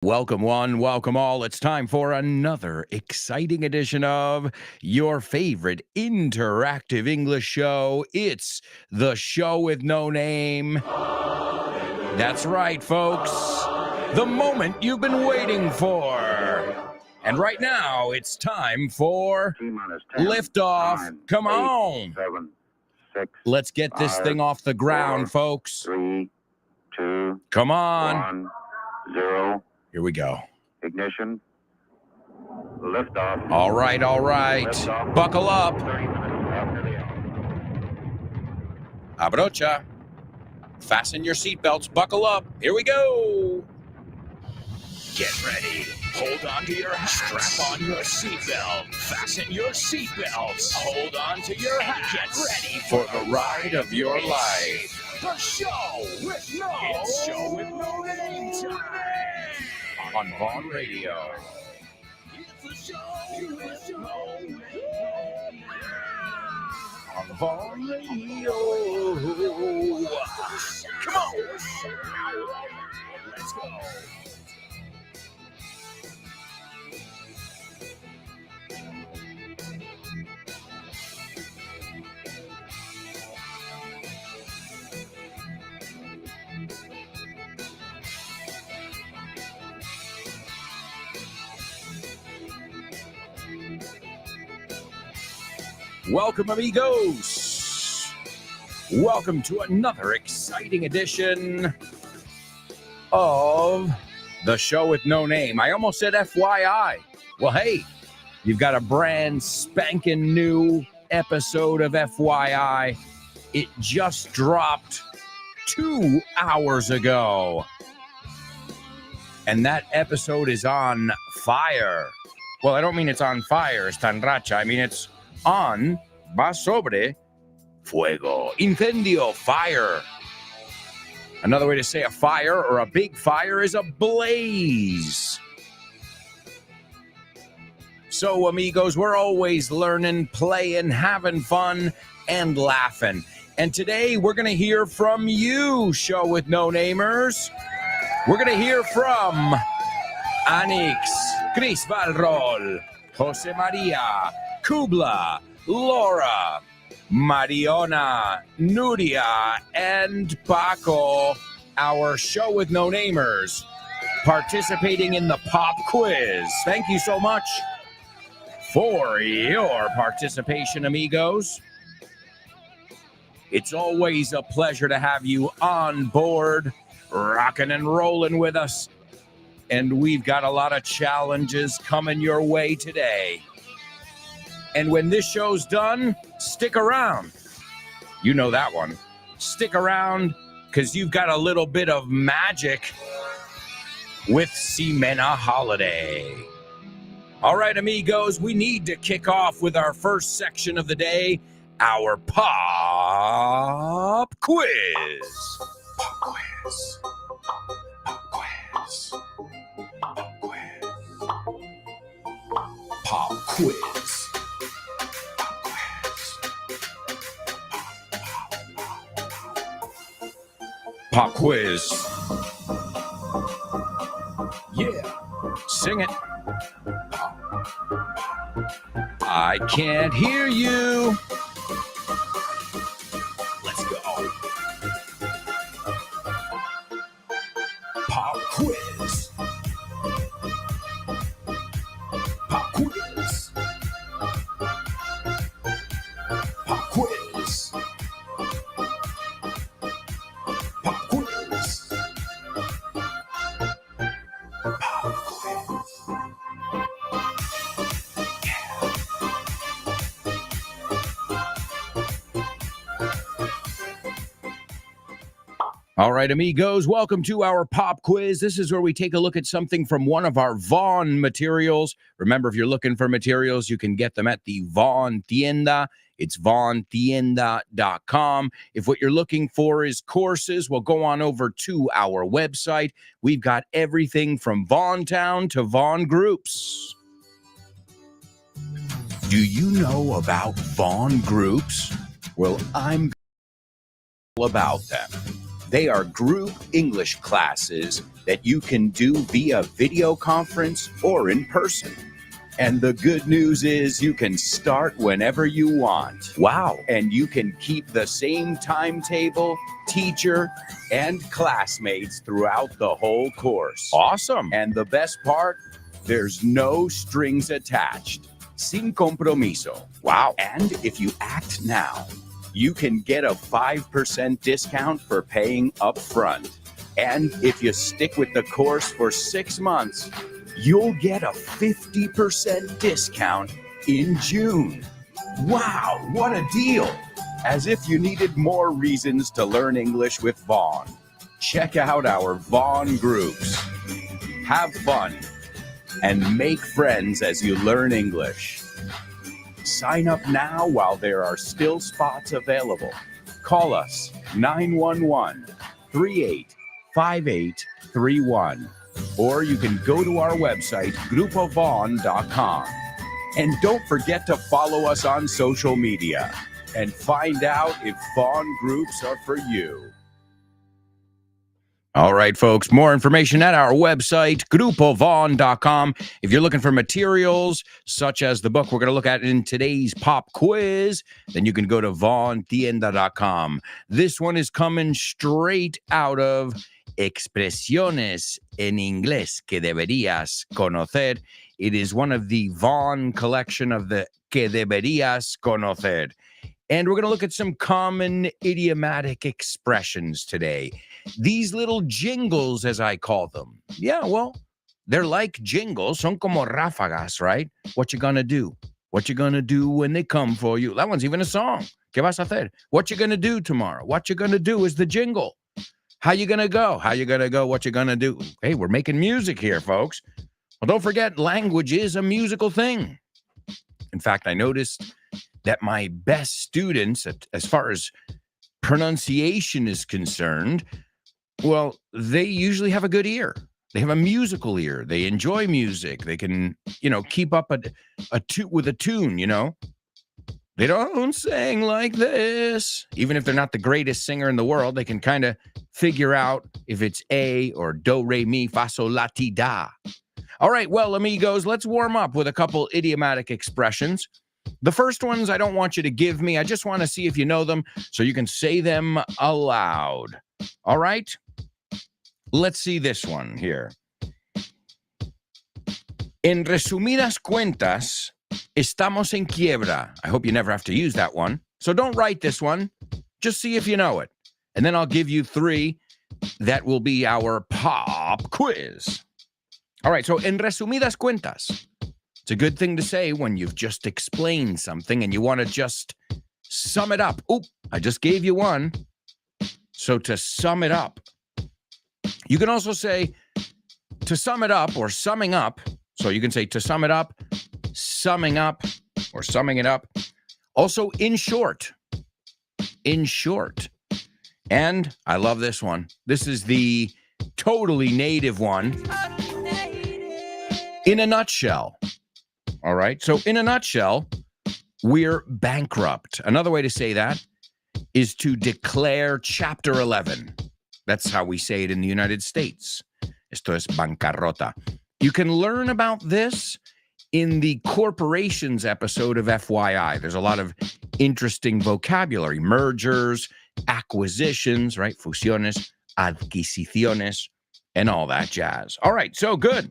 Welcome, one, welcome all. It's time for another exciting edition of your favorite interactive English show. It's the show with no name. That's right, folks. The moment you've been waiting for. And right now, it's time for liftoff. Come on. 7, 6. Let's get this thing off the ground, folks. 3, 2. Come on. 1, 0. Here we go. Ignition. Liftoff. All right. Liftoff. Buckle up. 30 minutes after the hour. Abrocha. Fasten your seatbelts. Buckle up. Here we go. Get ready. Hold on to your hat. Strap on your seatbelt. Fasten your seatbelts. Hold on to your hat. Get ready For the ride of your life. The show with no. It's show with no name time. On Vaughn Radio. It's the show with no name. On Vaughn Radio. Come on. Let's go. Welcome, amigos. Welcome to another exciting edition of the show with no name. I almost said FYI. Well, hey, you've got a brand spanking new episode of FYI. It just dropped 2 hours ago. And that episode is on fire. Well, I don't mean it's on fire, Stanracha. I mean it's on, va sobre, fuego, incendio, fire. Another way to say a fire or a big fire is a blaze. So, amigos, we're always learning, playing, having fun, and laughing. And today we're going to hear from you, show with no namers. We're going to hear from Anix, Chris Valrol, Jose Maria, Kubla, Laura, Mariona, Nuria, and Paco, our show with no namers, participating in the pop quiz. Thank you so much for your participation, amigos. It's always a pleasure to have you on board, rocking and rolling with us. And we've got a lot of challenges coming your way today. And when this show's done, stick around. You know that one. Stick around because you've got a little bit of magic with Ximena Holiday. All right, amigos, we need to kick off with our first section of the day, our pop quiz. Pop quiz. Pop quiz. Pop quiz. Pop quiz. Pop quiz. Yeah, sing it. I can't hear you. Let's go. Pop quiz. Pop quiz. Pop quiz. Pop quiz. Pop quiz. All right, amigos, welcome to our pop quiz. This is where we take a look at something from one of our Vaughn materials. Remember, if you're looking for materials, you can get them at the Vaughn Tienda. It's vaughntienda.com. If what you're looking for is courses, well, go on over to our website. We've got everything from Vaughn Town to Vaughn Groups. Do you know about Vaughn Groups? Well, I'm all about them. They are group English classes that you can do via video conference or in person. And the good news is you can start whenever you want. Wow. And you can keep the same timetable, teacher, and classmates throughout the whole course. Awesome. And the best part, there's no strings attached. Sin compromiso. Wow. And if you act now, you can get a 5% discount for paying up front. And if you stick with the course for 6 months, you'll get a 50% discount in June. Wow, what a deal! As if you needed more reasons to learn English with Vaughn. Check out our Vaughn groups. Have fun and make friends as you learn English. Sign up now while there are still spots available. Call us 911-385831. Or you can go to our website, grupovon.com. And don't forget to follow us on social media and find out if Vaughn groups are for you. All right, folks, more information at our website, grupovon.com. If you're looking for materials such as the book we're going to look at in today's pop quiz, then you can go to vaughntienda.com. This one is coming straight out of Expresiones en Inglés que deberías conocer. It is one of the Vaughn collection of the que deberías conocer. And we're going to look at some common idiomatic expressions today. These little jingles, as I call them. Yeah, well, they're like jingles. Son como ráfagas, right? What you gonna do? What you gonna do when they come for you? That one's even a song. ¿Qué vas a hacer? What you gonna do tomorrow? What you gonna do is the jingle. How you gonna go? How you gonna go? What you gonna do? Hey, we're making music here, folks. Well, don't forget, language is a musical thing. In fact, I noticed that my best students, as far as pronunciation is concerned, well, they usually have a good ear. They have a musical ear. They enjoy music. They can, keep up with a tune, They don't sing like this. Even if they're not the greatest singer in the world, they can kind of figure out if it's A or do, re, mi, fa, sol, la, ti, da. All right, well, amigos, let's warm up with a couple idiomatic expressions. The first ones I don't want you to give me. I just want to see if you know them so you can say them aloud. All right? Let's see this one here. En resumidas cuentas, estamos en quiebra. I hope you never have to use that one. So don't write this one. Just see if you know it. And then I'll give you 3 that will be our pop quiz. All right, so en resumidas cuentas. It's a good thing to say when you've just explained something and you want to just sum it up. Oop, I just gave you one. So to sum it up. You can also say to sum it up or summing up. So you can say to sum it up, summing up, or summing it up. Also in short. In short. And I love this one. This is the totally native one. In a nutshell. All right. So in a nutshell, we're bankrupt. Another way to say that is to declare Chapter 11. That's how we say it in the United States. Esto es bancarrota. You can learn about this in the corporations episode of FYI. There's a lot of interesting vocabulary. Mergers, acquisitions, right? Fusiones, adquisiciones, and all that jazz. All right. So good.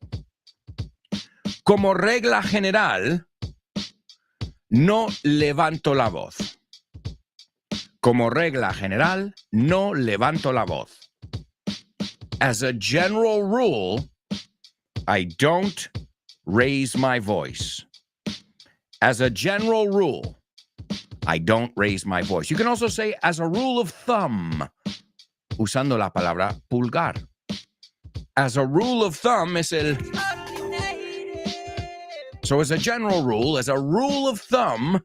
Como regla general, no levanto la voz. Como regla general, no levanto la voz. As a general rule, I don't raise my voice. As a general rule, I don't raise my voice. You can also say as a rule of thumb, usando la palabra pulgar. As a rule of thumb es el... So as a general rule, as a rule of thumb,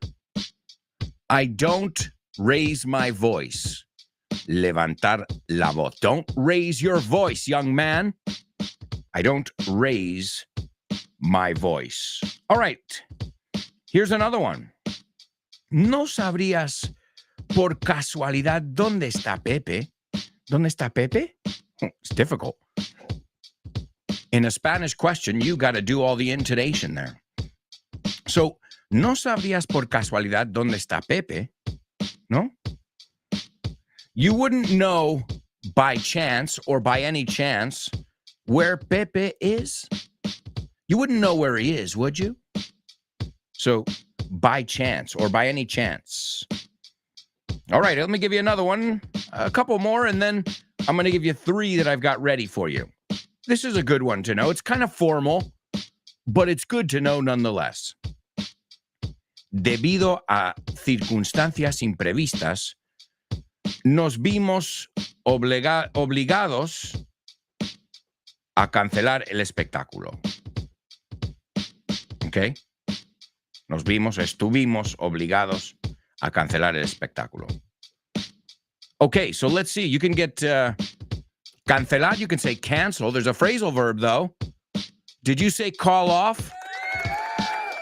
I don't raise my voice. Levantar la voz. Don't raise your voice, young man. I don't raise my voice. All right. Here's another one. ¿No sabrías por casualidad dónde está Pepe? ¿Dónde está Pepe? It's difficult. In a Spanish question, you got to do all the intonation there. So, ¿no sabrías por casualidad dónde está Pepe? No? You wouldn't know by chance or by any chance where Pepe is? You wouldn't know where he is, would you? So, by chance or by any chance. All right, let me give you another one, a couple more, and then I'm going to give you 3 that I've got ready for you. This is a good one to know. It's kind of formal, but it's good to know nonetheless. Debido a circunstancias imprevistas, nos vimos obligados a cancelar el espectáculo. ¿Ok? Estuvimos obligados a cancelar el espectáculo. Okay, so let's see. You can get cancelar. You can say cancel. There's a phrasal verb, though. Did you say call off?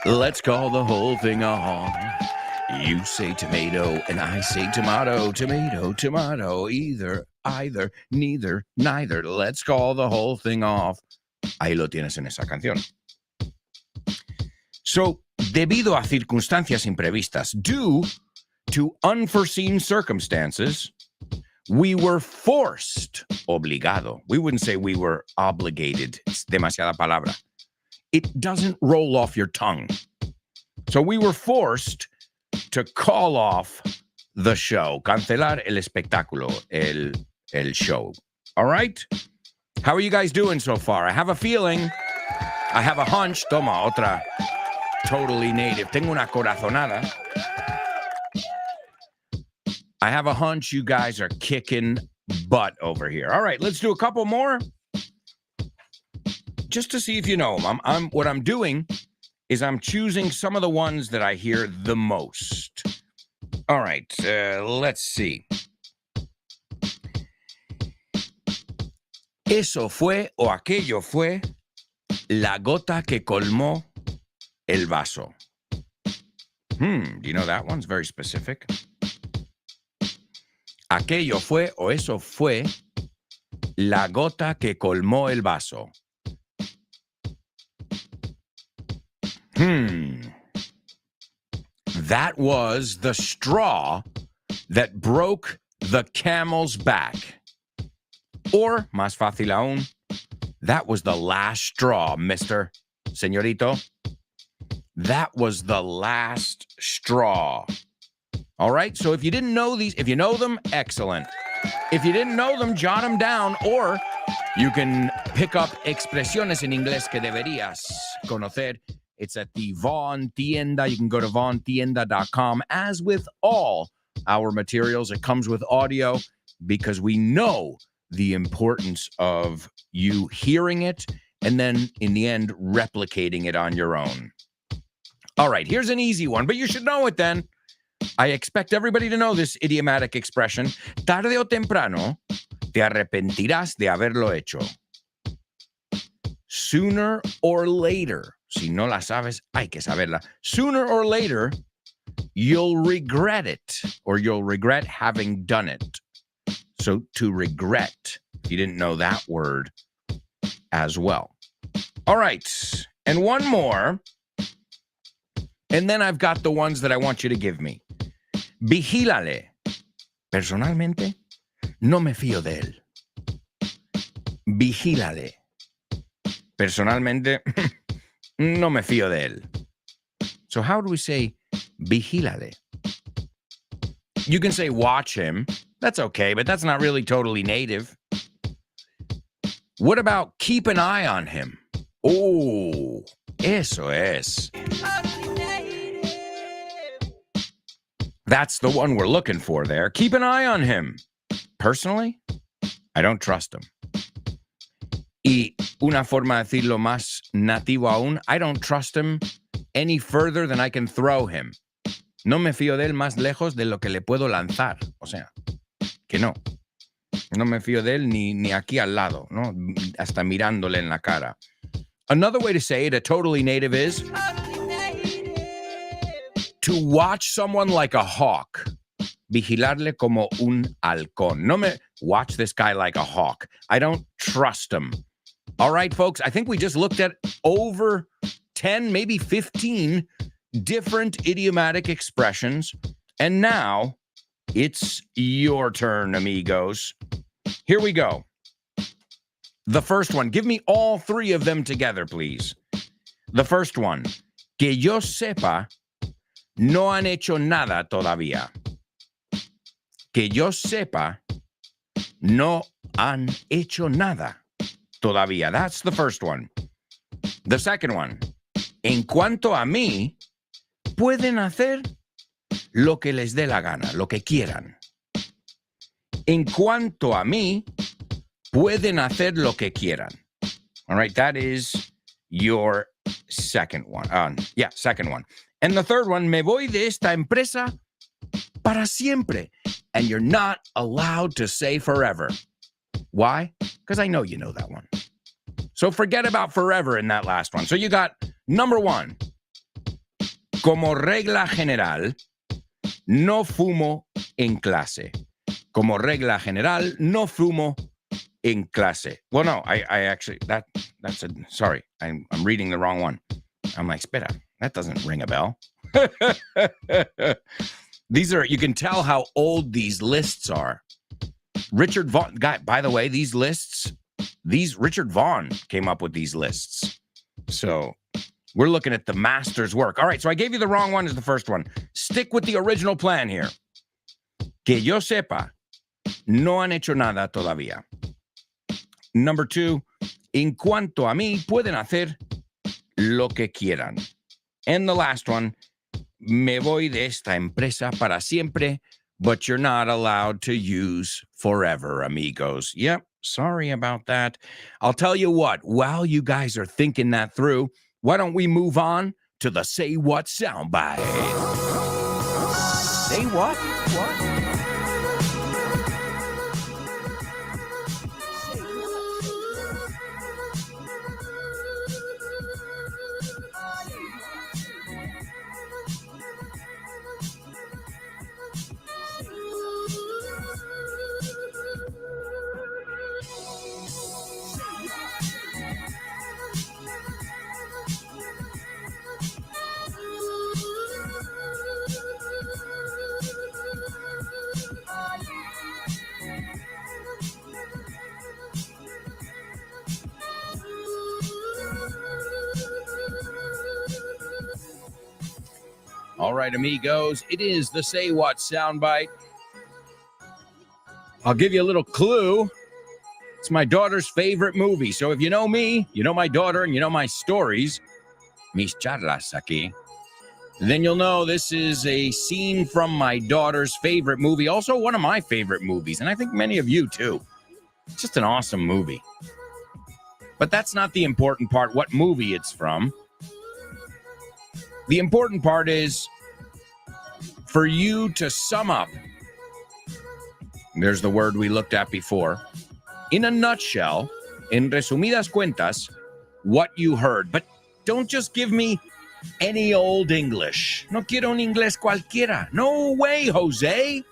Let's call the whole thing off. You say tomato, and I say tomato, tomato, tomato. Either, neither, neither. Let's call the whole thing off. Ahí lo tienes en esa canción. So, debido a circunstancias imprevistas, due to unforeseen circumstances, we were forced, obligado. We wouldn't say we were obligated. Es demasiada palabra. It doesn't roll off your tongue. So we were forced to call off the show. Cancelar el espectáculo, el show. All right? How are you guys doing so far? I have a feeling, I have a hunch. Toma, otra totally native. Tengo una corazonada. I have a hunch you guys are kicking butt over here. All right, let's do a couple more. Just to see if you know them. What I'm doing is I'm choosing some of the ones that I hear the most. All right, let's see. Eso fue o aquello fue la gota que colmó el vaso. Do you know that one's very specific? Aquello fue o eso fue la gota que colmó el vaso. That was the straw that broke the camel's back. Or, más fácil aún, that was the last straw, mister, señorito. That was the last straw. All right, so if you didn't know these, if you know them, excellent. If you didn't know them, jot them down, or you can pick up expresiones en inglés que deberías conocer. It's at the Vaughn Tienda. You can go to vaughntienda.com. As with all our materials, it comes with audio because we know the importance of you hearing it and then, in the end, replicating it on your own. All right, here's an easy one, but you should know it then. I expect everybody to know this idiomatic expression. Tarde o temprano, te arrepentirás de haberlo hecho. Sooner or later, si no la sabes, hay que saberla. Sooner or later, you'll regret it, or you'll regret having done it. So to regret, if you didn't know that word as well. All right, and one more, and then I've got the ones that I want you to give me. Vigílale. Personalmente, no me fío de él. Vigílale. Personalmente, no me fío de él. So how do we say vigílale? You can say watch him. That's okay, but that's not really totally native. What about keep an eye on him? Oh, eso es. That's the one we're looking for there. Keep an eye on him. Personally, I don't trust him. Y una forma de decirlo más nativo aún, I don't trust him any further than I can throw him. No me fío de él más lejos de lo que le puedo lanzar. O sea, que no. No me fío de él ni aquí al lado, ¿no? Hasta mirándole en la cara. Another way to say it, a totally native, is to watch someone like a hawk. Vigilarle como un halcón. watch this guy like a hawk. I don't trust him. All right, folks, I think we just looked at over 10, maybe 15 different idiomatic expressions. And now it's your turn, amigos. Here we go. The first one, give me all three of them together, please. The first one, que yo sepa, no han hecho nada todavía. Que yo sepa, no han hecho nada todavía. That's the first one. The second one, en cuanto a mí, pueden hacer lo que les dé la gana, lo que quieran. En cuanto a mí, pueden hacer lo que quieran. All right, that is your second one. Second one. And the third one, me voy de esta empresa para siempre. And you're not allowed to say forever. Why? Because I know you know that one. So forget about forever in that last one. So you got number one. Como regla general, no fumo en clase. Como regla general, no fumo en clase. Well, no, I actually, sorry, I'm reading the wrong one. I'm like, espera, that doesn't ring a bell. These are, you can tell how old these lists are. Richard Vaughn, by the way, Richard Vaughn came up with these lists. So we're looking at the master's work. All right, so I gave you the wrong one as the first one. Stick with the original plan here. Que yo sepa, no han hecho nada todavía. Number two, en cuanto a mí, pueden hacer lo que quieran. And the last one, me voy de esta empresa para siempre, but you're not allowed to use forever, amigos. Yep, sorry about that. I'll tell you what, while you guys are thinking that through, why don't we move on to the Say What soundbite? Say what? What? All right, amigos, it is the Say What soundbite. I'll give you a little clue. It's my daughter's favorite movie. So if you know me, you know my daughter, and you know my stories, mis charlas aquí, then you'll know this is a scene from my daughter's favorite movie, also one of my favorite movies, and I think many of you too. It's just an awesome movie. But that's not the important part, what movie it's from. The important part is for you to sum up, there's the word we looked at before, in a nutshell, en resumidas cuentas, what you heard. But don't just give me any old English. No quiero un inglés cualquiera. No way, Jose.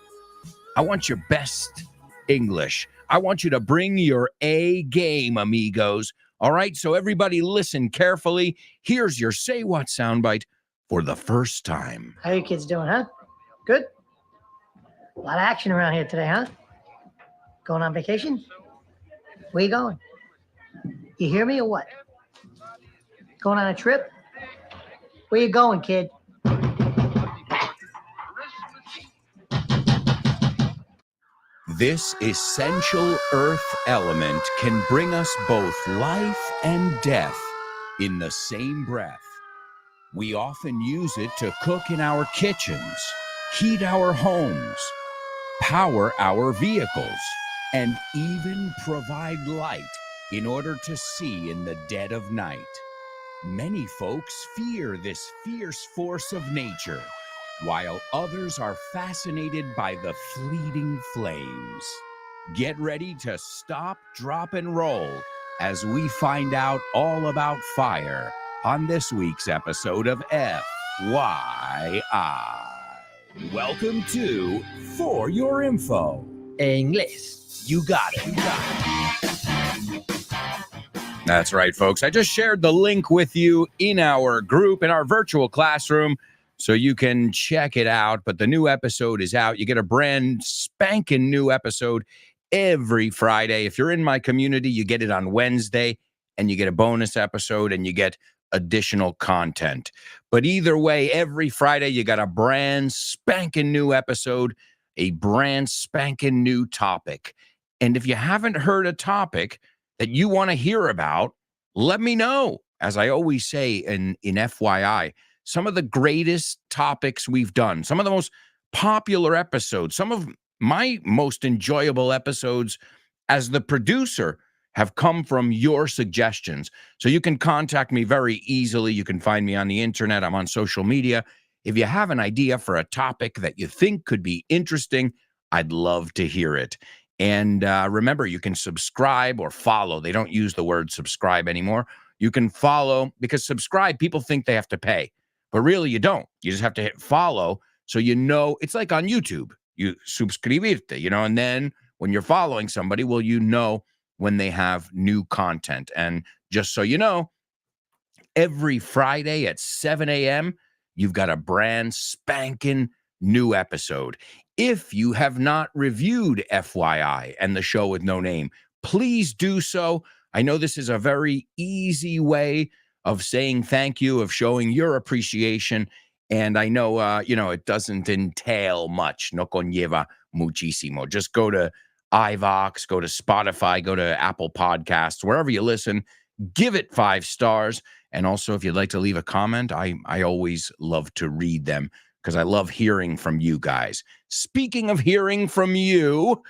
I want your best English. I want you to bring your A game, amigos. All right, so everybody listen carefully. Here's your Say What soundbite for the first time. How you kids doing, huh? Good? A lot of action around here today, huh? Going on vacation? Where you going? You hear me or what? Going on a trip? Where you going, kid? This essential earth element can bring us both life and death in the same breath. We often use it to cook in our kitchens, heat our homes, power our vehicles, and even provide light in order to see in the dead of night. Many folks fear this fierce force of nature, while others are fascinated by the fleeting flames. Get ready to stop, drop, and roll as we find out all about fire on this week's episode of FYI. Welcome to For Your Info, e inglés. You got it. That's right, folks. I just shared the link with you in our group, in our virtual classroom, so you can check it out. But the new episode is out. You get a brand spanking new episode every Friday. If you're in my community, you get it on Wednesday, and you get a bonus episode, and you get additional content. But either way, every Friday, you got a brand spanking new episode, a brand spanking new topic. And if you haven't heard a topic that you want to hear about, let me know. As I always say in FYI, some of the greatest topics we've done, some of the most popular episodes, some of my most enjoyable episodes as the producer have come from your suggestions. So you can contact me very easily. You can find me on the internet. I'm on social media. If you have an idea for a topic that you think could be interesting, I'd love to hear it. And remember, you can subscribe or follow. They don't use the word subscribe anymore. You can follow, because subscribe, people think they have to pay. But really, you don't. You just have to hit follow so you know. It's like on YouTube. You suscribirte, and then when you're following somebody, well, you know when they have new content. And just so you know, every Friday at 7 a.m., you've got a brand spanking new episode. If you have not reviewed FYI and the show with no name, please do so. I know this is a very easy way of saying thank you, of showing your appreciation. And I know, it doesn't entail much. No conlleva muchísimo. Just go to iVox, go to Spotify, go to Apple Podcasts, wherever you listen, give it 5 stars. And also, if you'd like to leave a comment, I always love to read them because I love hearing from you guys. Speaking of hearing from you,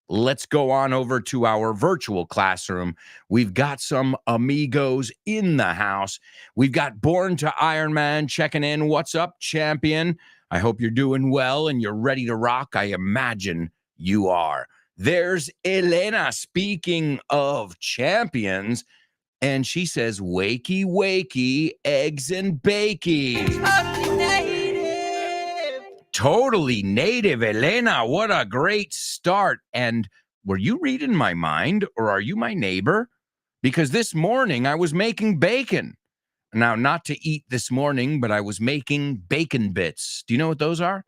let's go on over to our virtual classroom. We've got some amigos in the house. We've got Born to Iron Man checking in. What's up, champion? I hope you're doing well and you're ready to rock. I imagine you are. There's Elena, speaking of champions, and she says, wakey, wakey, eggs and bakey. Totally native, Elena. What a great start. And were you reading my mind, or are you my neighbor? Because this morning I was making bacon. Now, not to eat this morning, but I was making bacon bits. Do you know what those are?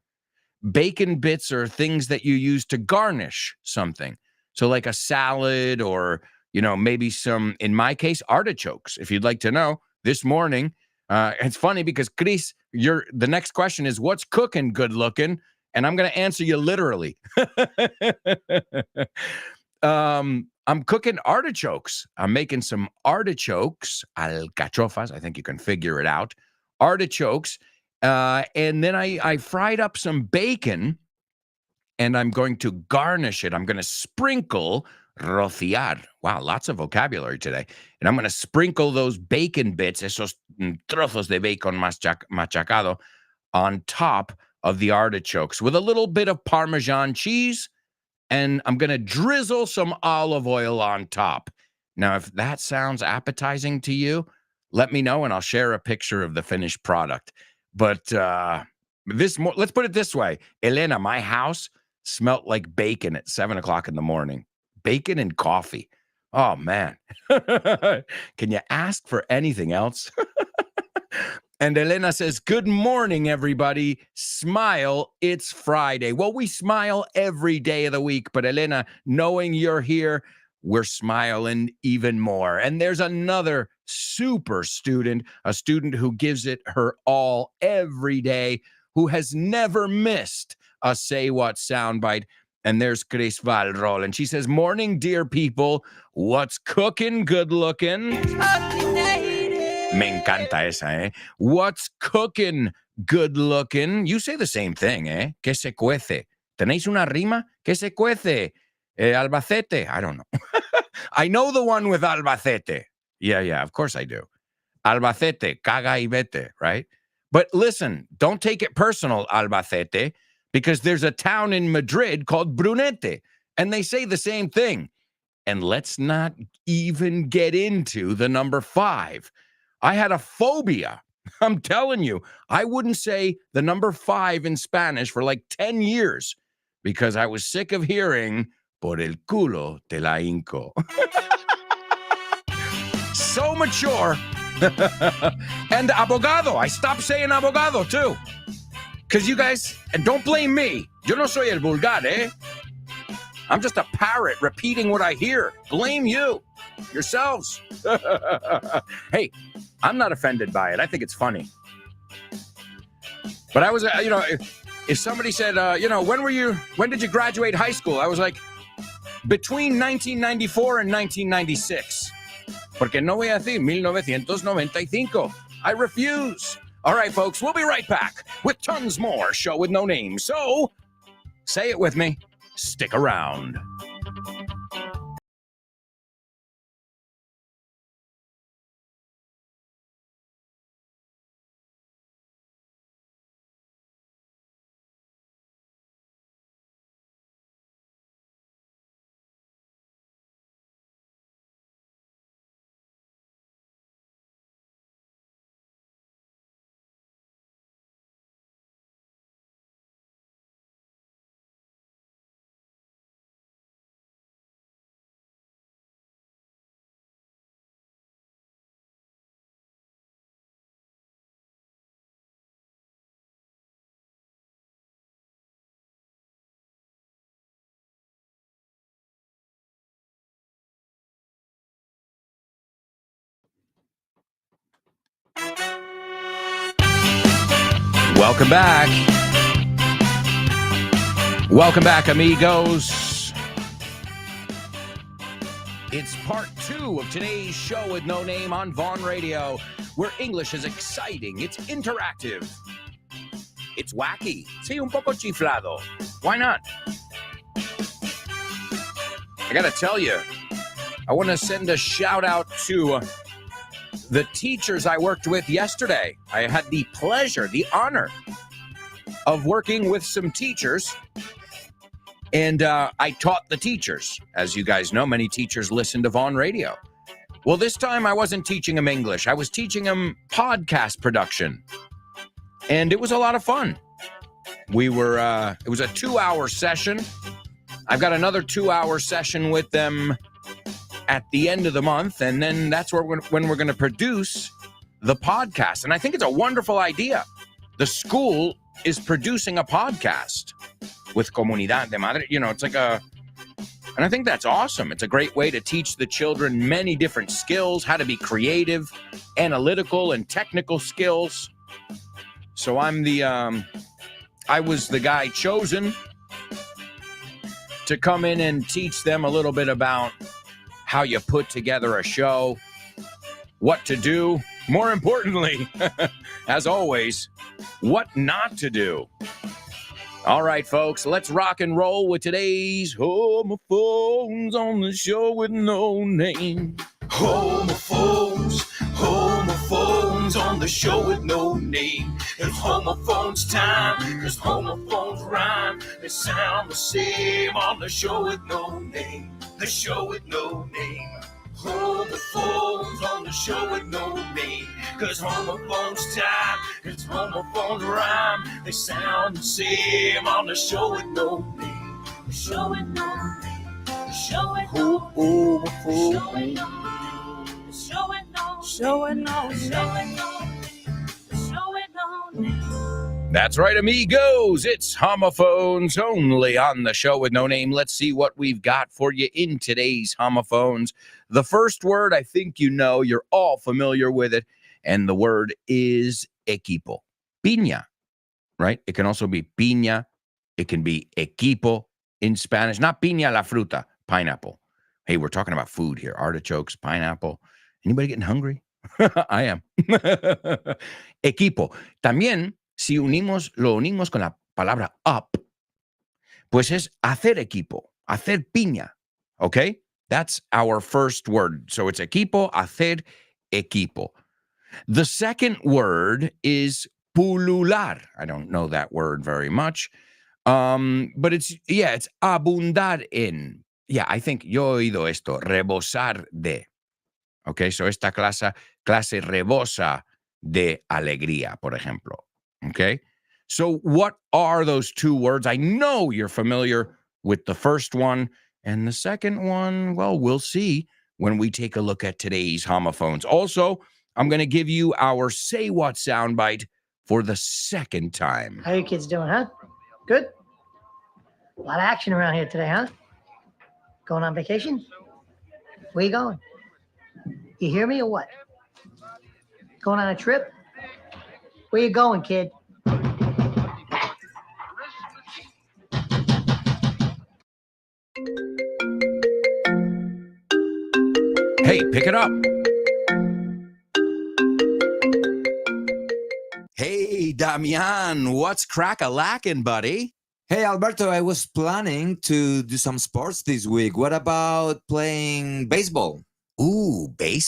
Bacon bits are things that you use to garnish something. So like a salad, or, maybe some, in my case, artichokes. If you'd like to know, this morning, it's funny because Chris, the next question is, what's cooking good looking? And I'm going to answer you literally. I'm cooking artichokes. I'm making some artichokes, alcachofas. I think you can figure it out. Artichokes. And then I fried up some bacon, and I'm going to garnish it. I'm going to sprinkle, rociar. Wow, lots of vocabulary today. And I'm going to sprinkle those bacon bits, esos trozos de bacon machacado, on top of the artichokes with a little bit of Parmesan cheese. And I'm going to drizzle some olive oil on top. Now, if that sounds appetizing to you, let me know and I'll share a picture of the finished product. But let's put it this way. Elena, my house smelt like bacon at 7 o'clock in the morning. Bacon and coffee. Oh, man. Can you ask for anything else? And Elena says, good morning, everybody. Smile, it's Friday. Well, we smile every day of the week, but Elena, knowing you're here, we're smiling even more. And there's another super student, a student who gives it her all every day, who has never missed a Say What soundbite. And there's Chris Valrol. And she says, morning, dear people. What's cooking good looking? Me encanta esa, eh? What's cooking good looking? You say the same thing, eh? Que se cuece. ¿Tenéis una rima? Que se cuece. Albacete? I don't know. I know the one with Albacete. Yeah, of course I do. Albacete, caga y vete, right? But listen, don't take it personal, Albacete, because there's a town in Madrid called Brunete, and they say the same thing. And let's not even get into the number 5. I had a phobia. I'm telling you, I wouldn't say the number 5 in Spanish for like 10 years because I was sick of hearing por el culo te la hinco. So mature. And abogado. I stopped saying abogado too. Because you guys, and don't blame me. Yo no soy el vulgar, eh? I'm just a parrot repeating what I hear. Blame you. Yourselves. Hey, I'm not offended by it. I think it's funny. But I was, if somebody said, when did you graduate high school? I was like, between 1994 and 1996. Porque no voy a decir 1995. I refuse. All right, folks, we'll be right back with tons more Show with No Name. So, say it with me. Stick around. Welcome back. Welcome back, amigos. It's part 2 of today's Show with No Name on Vaughn Radio, where English is exciting, it's interactive, it's wacky, sí, un poco chiflado. Why not? I gotta tell you, I want to send a shout out to the teachers I worked with yesterday. I had the pleasure, the honor of working with some teachers, and I taught the teachers. As you guys know, many teachers listen to Vaughn Radio. Well, this time I wasn't teaching them English. I was teaching them podcast production, and it was a lot of fun. It was a 2-hour session. I've got another 2-hour session with them at the end of the month, and then that's when we're going to produce the podcast. And I think it's a wonderful idea. The school is producing a podcast with Comunidad de Madre. It's like and I think that's awesome. It's a great way to teach the children many different skills, how to be creative, analytical, and technical skills. So I was the guy chosen to come in and teach them a little bit about how you put together a show, what to do, more importantly, as always, what not to do. All right, folks, let's rock and roll with today's Homophones on the Show with No Name. Homophones on the Show with No Name. It's homophones time, cause homophones rhyme. They sound the same on the Show with No Name. The Show with No Name. Homophones on the Show with No Name. Cause homophones time, cause homophones rhyme. They sound the same on the Show with No Name. The Show with No Name. The Show with No Name. The Show with No Name. Show it no, show it no, show it no, show it no. That's right, amigos. It's Homophones only on the Show with No Name. Let's see what we've got for you in today's Homophones. The first word, I think you know, you're all familiar with it, and the word is equipo. Piña, right? It can also be piña. It can be equipo in Spanish. Not piña la fruta, pineapple. Hey, we're talking about food here. Artichokes, pineapple. Anybody getting hungry? I am. Equipo. También, si lo unimos con la palabra up, pues es hacer equipo, hacer piña. Okay? That's our first word. So it's equipo, hacer equipo. The second word is pulular. I don't know that word very much. But it's abundar en. Yeah, I think yo he oído esto, rebosar de. Okay, so esta clase rebosa de alegría, por ejemplo. Okay, so what are those two words? I know you're familiar with the first one. And the second one, well, we'll see when we take a look at today's homophones. Also, I'm going to give you our Say What soundbite for the second time. How you kids doing, huh? Good? A lot of action around here today, huh? Going on vacation? Where you going? You hear me or what? Going on a trip? Where you going, kid? Hey, pick it up. Hey, Damian, what's crack-a-lackin', buddy? Hey, Alberto, I was planning to do some sports this week. What about playing baseball? Ooh, base.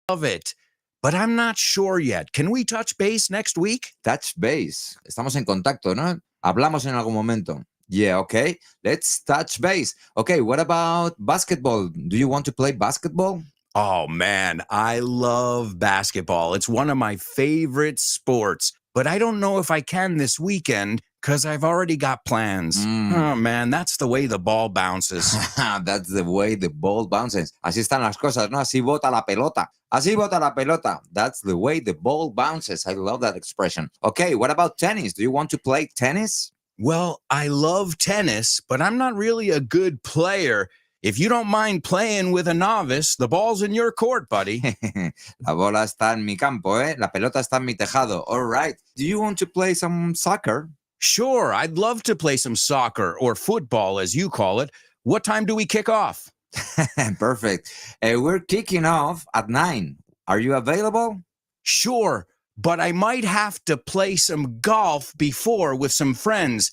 Love it. But I'm not sure yet. Can we touch base next week? Touch base. Estamos en contacto, ¿no? Hablamos en algún momento. Yeah, okay. Let's touch base. Okay, what about basketball? Do you want to play basketball? Oh, man, I love basketball. It's one of my favorite sports. But I don't know if I can this weekend because I've already got plans. Oh, man, that's the way the ball bounces. That's the way the ball bounces. Así están las cosas, ¿no? Así bota la pelota. Así bota la pelota. That's the way the ball bounces. I love that expression. Okay, what about tennis? Do you want to play tennis? Well, I love tennis, but I'm not really a good player. If you don't mind playing with a novice, the ball's in your court, buddy. La bola está en mi campo, ¿eh? La pelota está en mi tejado. All right. Do you want to play some soccer? Sure, I'd love to play some soccer or football, as you call it. What time do we kick off? Perfect. We're kicking off at 9. Are you available? Sure, but I might have to play some golf before with some friends.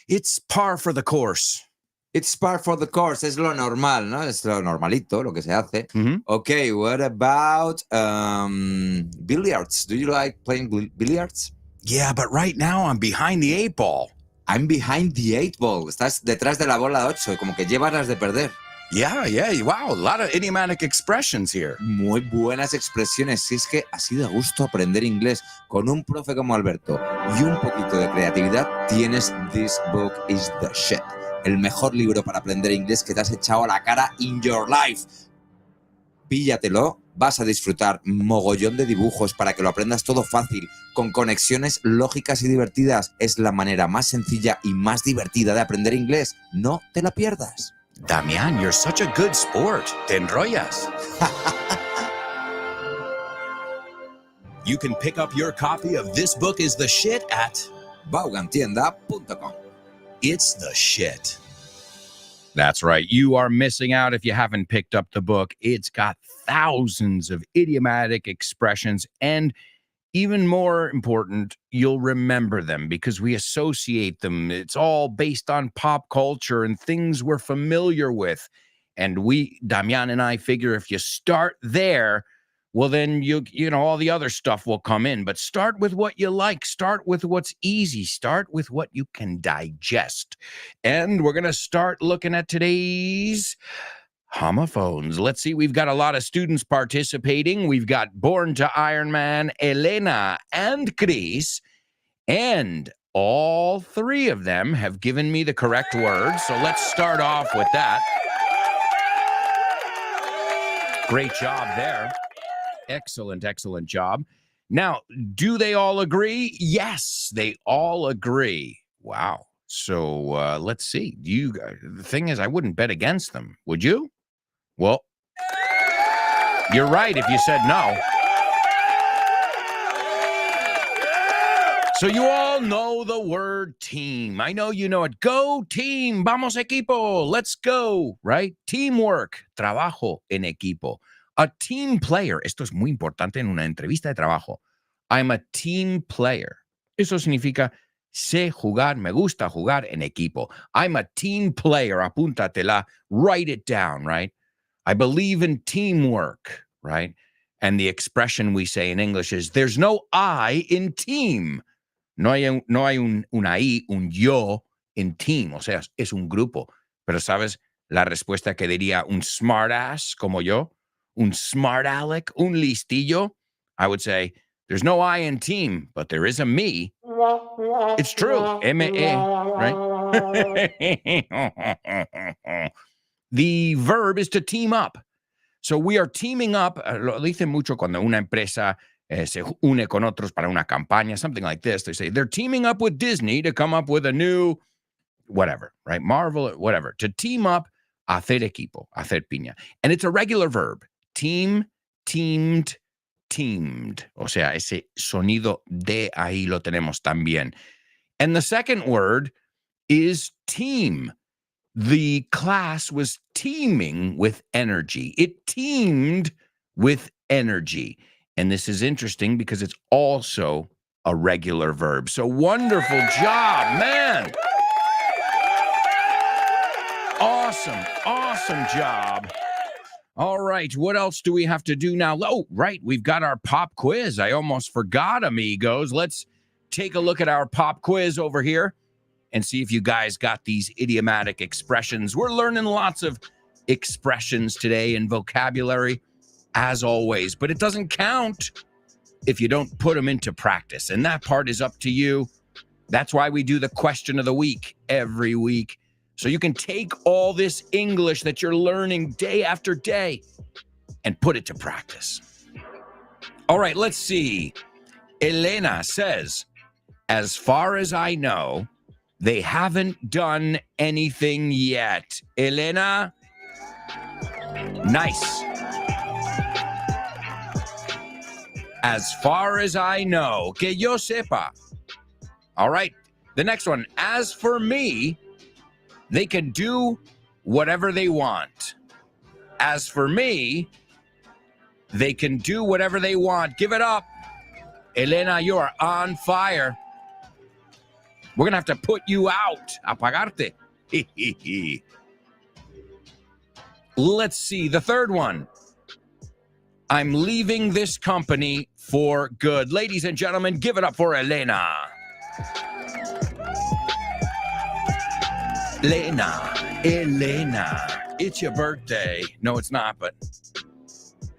It's par for the course. It's par for the course. Es lo normal, ¿no? Es lo normalito, lo que se hace. Mhm. Okay, what about billiards? Do you like playing billiards? Yeah, but right now I'm behind the 8 ball. I'm behind the 8 ball. Estás detrás de la bola 8, como que llevas las de perder. Yeah, wow, a lot of idiomatic expressions here. Muy buenas expresiones. Si es que así de gusto aprender inglés con un profe como Alberto y un poquito de creatividad, tienes This Book is the Shit. El mejor libro para aprender inglés que te has echado a la cara in your life. Píllatelo, vas a disfrutar mogollón de dibujos para que lo aprendas todo fácil, con conexiones lógicas y divertidas. Es la manera más sencilla y más divertida de aprender inglés. No te la pierdas. Damian, you're such a good sport. Te enrollas. You can pick up your copy of This Book is the Shit at Vaughantienda.com. It's the Shit. That's right. You are missing out if you haven't picked up the book. It's got thousands of idiomatic expressions, and even more important, you'll remember them because we associate them. It's all based on pop culture and things we're familiar with. And Damian and I figure if you start there, well, then you know, all the other stuff will come in. But start with what you like. Start with what's easy. Start with what you can digest. And we're going to start looking at today's homophones. Let's see. We've got a lot of students participating. We've got Born to Iron Man, Elena, and Chris. And all three of them have given me the correct word. So let's start off with that. Great job there. Excellent job. Now, do they all agree? Yes, they all agree. Wow. So let's see. The thing is, I wouldn't bet against them. Would you? Well, you're right if you said no. So you all know the word team. I know you know it. Go team. Vamos equipo. Let's go. Right? Teamwork. Trabajo en equipo. A team player. Esto es muy importante en una entrevista de trabajo. I'm a team player. Eso significa sé jugar, me gusta jugar en equipo. I'm a team player. Apúntatela. Write it down, right? I believe in teamwork, right? And the expression we say in English is, there's no I in team. No hay un I, un yo en team. O sea, es un grupo. Pero ¿sabes la respuesta que diría un smartass como yo? Un smart aleck, un listillo? I would say, there's no I in team, but there is a me. It's true. M-E, right? The verb is to team up. So we are teaming up. Lo dicen mucho cuando una empresa se une con otros para una campaña, something like this. They say they're teaming up with Disney to come up with a new whatever, right? Marvel, whatever. To team up, hacer equipo, hacer piña. And it's a regular verb. Team, teamed, teamed. O sea, ese sonido de ahí lo tenemos también. And the second word is team. The class was teeming with energy. It teamed with energy. And this is interesting because it's also a regular verb. So wonderful job, man. Awesome job. All right, what else do we have to do now? Oh, right, we've got our pop quiz. I almost forgot, amigos. Let's take a look at our pop quiz over here and see if you guys got these idiomatic expressions. We're learning lots of expressions today and vocabulary, as always, but it doesn't count if you don't put them into practice, and that part is up to you. That's why we do the question of the week every week, so you can take all this English that you're learning day after day and put it to practice. All right, let's see. Elena says, as far as I know, they haven't done anything yet. Elena, nice. As far as I know, que yo sepa. All right, the next one. As for me, they can do whatever they want. As for me, they can do whatever they want. Give it up. Elena, you are on fire. We're going to have to put you out. Apagarte. Let's see. The third one. I'm leaving this company for good. Ladies and gentlemen, give it up for Elena. Elena, it's your birthday. No, it's not, but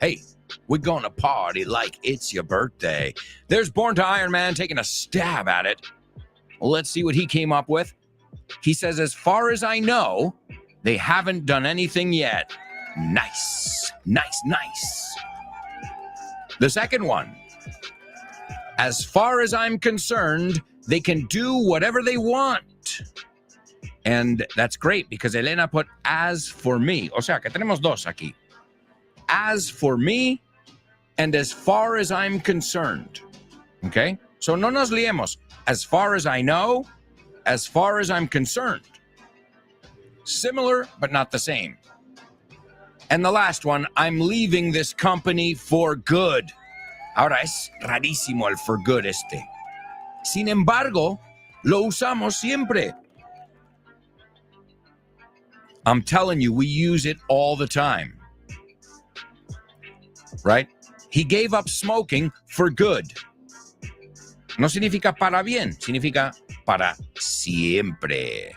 hey, we're going to party like it's your birthday. There's Born to Iron Man taking a stab at it. Let's see what he came up with. He says, as far as I know, they haven't done anything yet. Nice. The second one. As far as I'm concerned, they can do whatever they want. And that's great because Elena put as for me. O sea, que tenemos dos aquí. As for me and as far as I'm concerned. Okay? So no nos liemos. As far as I know, as far as I'm concerned. Similar, but not the same. And the last one, I'm leaving this company for good. Ahora es rarísimo el for good este. Sin embargo, lo usamos siempre. I'm telling you, we use it all the time. Right? He gave up smoking for good. No significa para bien, significa para siempre.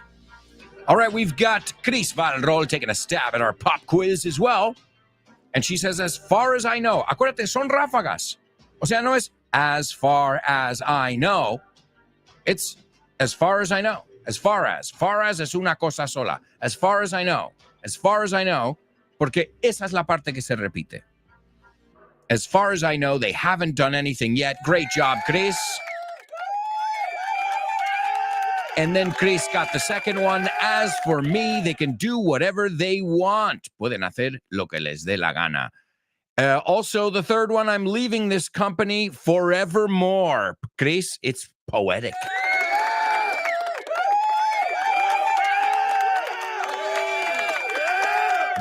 All right, we've got Chris Valrol taking a stab at our pop quiz as well. And she says, as far as I know, acuérdate, son ráfagas. O sea, no es as far as I know. It's as far as I know. As far as es una cosa sola. As far as I know. As far as I know. Porque esa es la parte que se repite. As far as I know, they haven't done anything yet. Great job, Chris. And then Chris got the second one. As for me, they can do whatever they want. Pueden hacer lo que les dé la gana. Also, the third one, I'm leaving this company forevermore. Chris, it's poetic.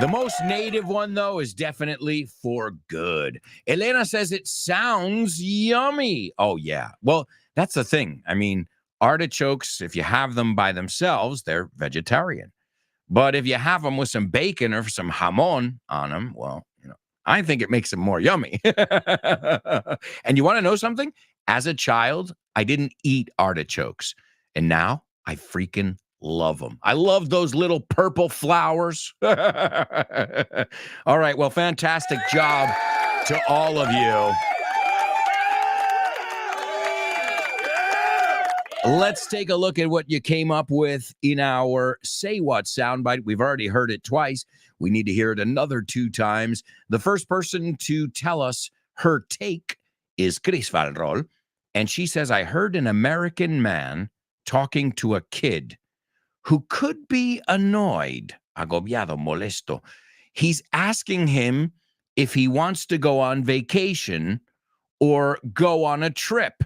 The most native one, though, is definitely for good. Elena says it sounds yummy. Oh, yeah. Well, that's the thing. I mean, artichokes, if you have them by themselves, they're vegetarian. But if you have them with some bacon or some jamon on them, well, you know, I think it makes them more yummy. And you want to know something? As a child, I didn't eat artichokes. And now I freaking love them. I love those little purple flowers. All right. Well, fantastic job to all of you. Let's take a look at what you came up with in our Say What soundbite. We've already heard it twice. We need to hear it another 2 times. The first person to tell us her take is Chris Valrol. And she says, I heard an American man talking to a kid who could be annoyed, agobiado, molesto. He's asking him if he wants to go on vacation or go on a trip.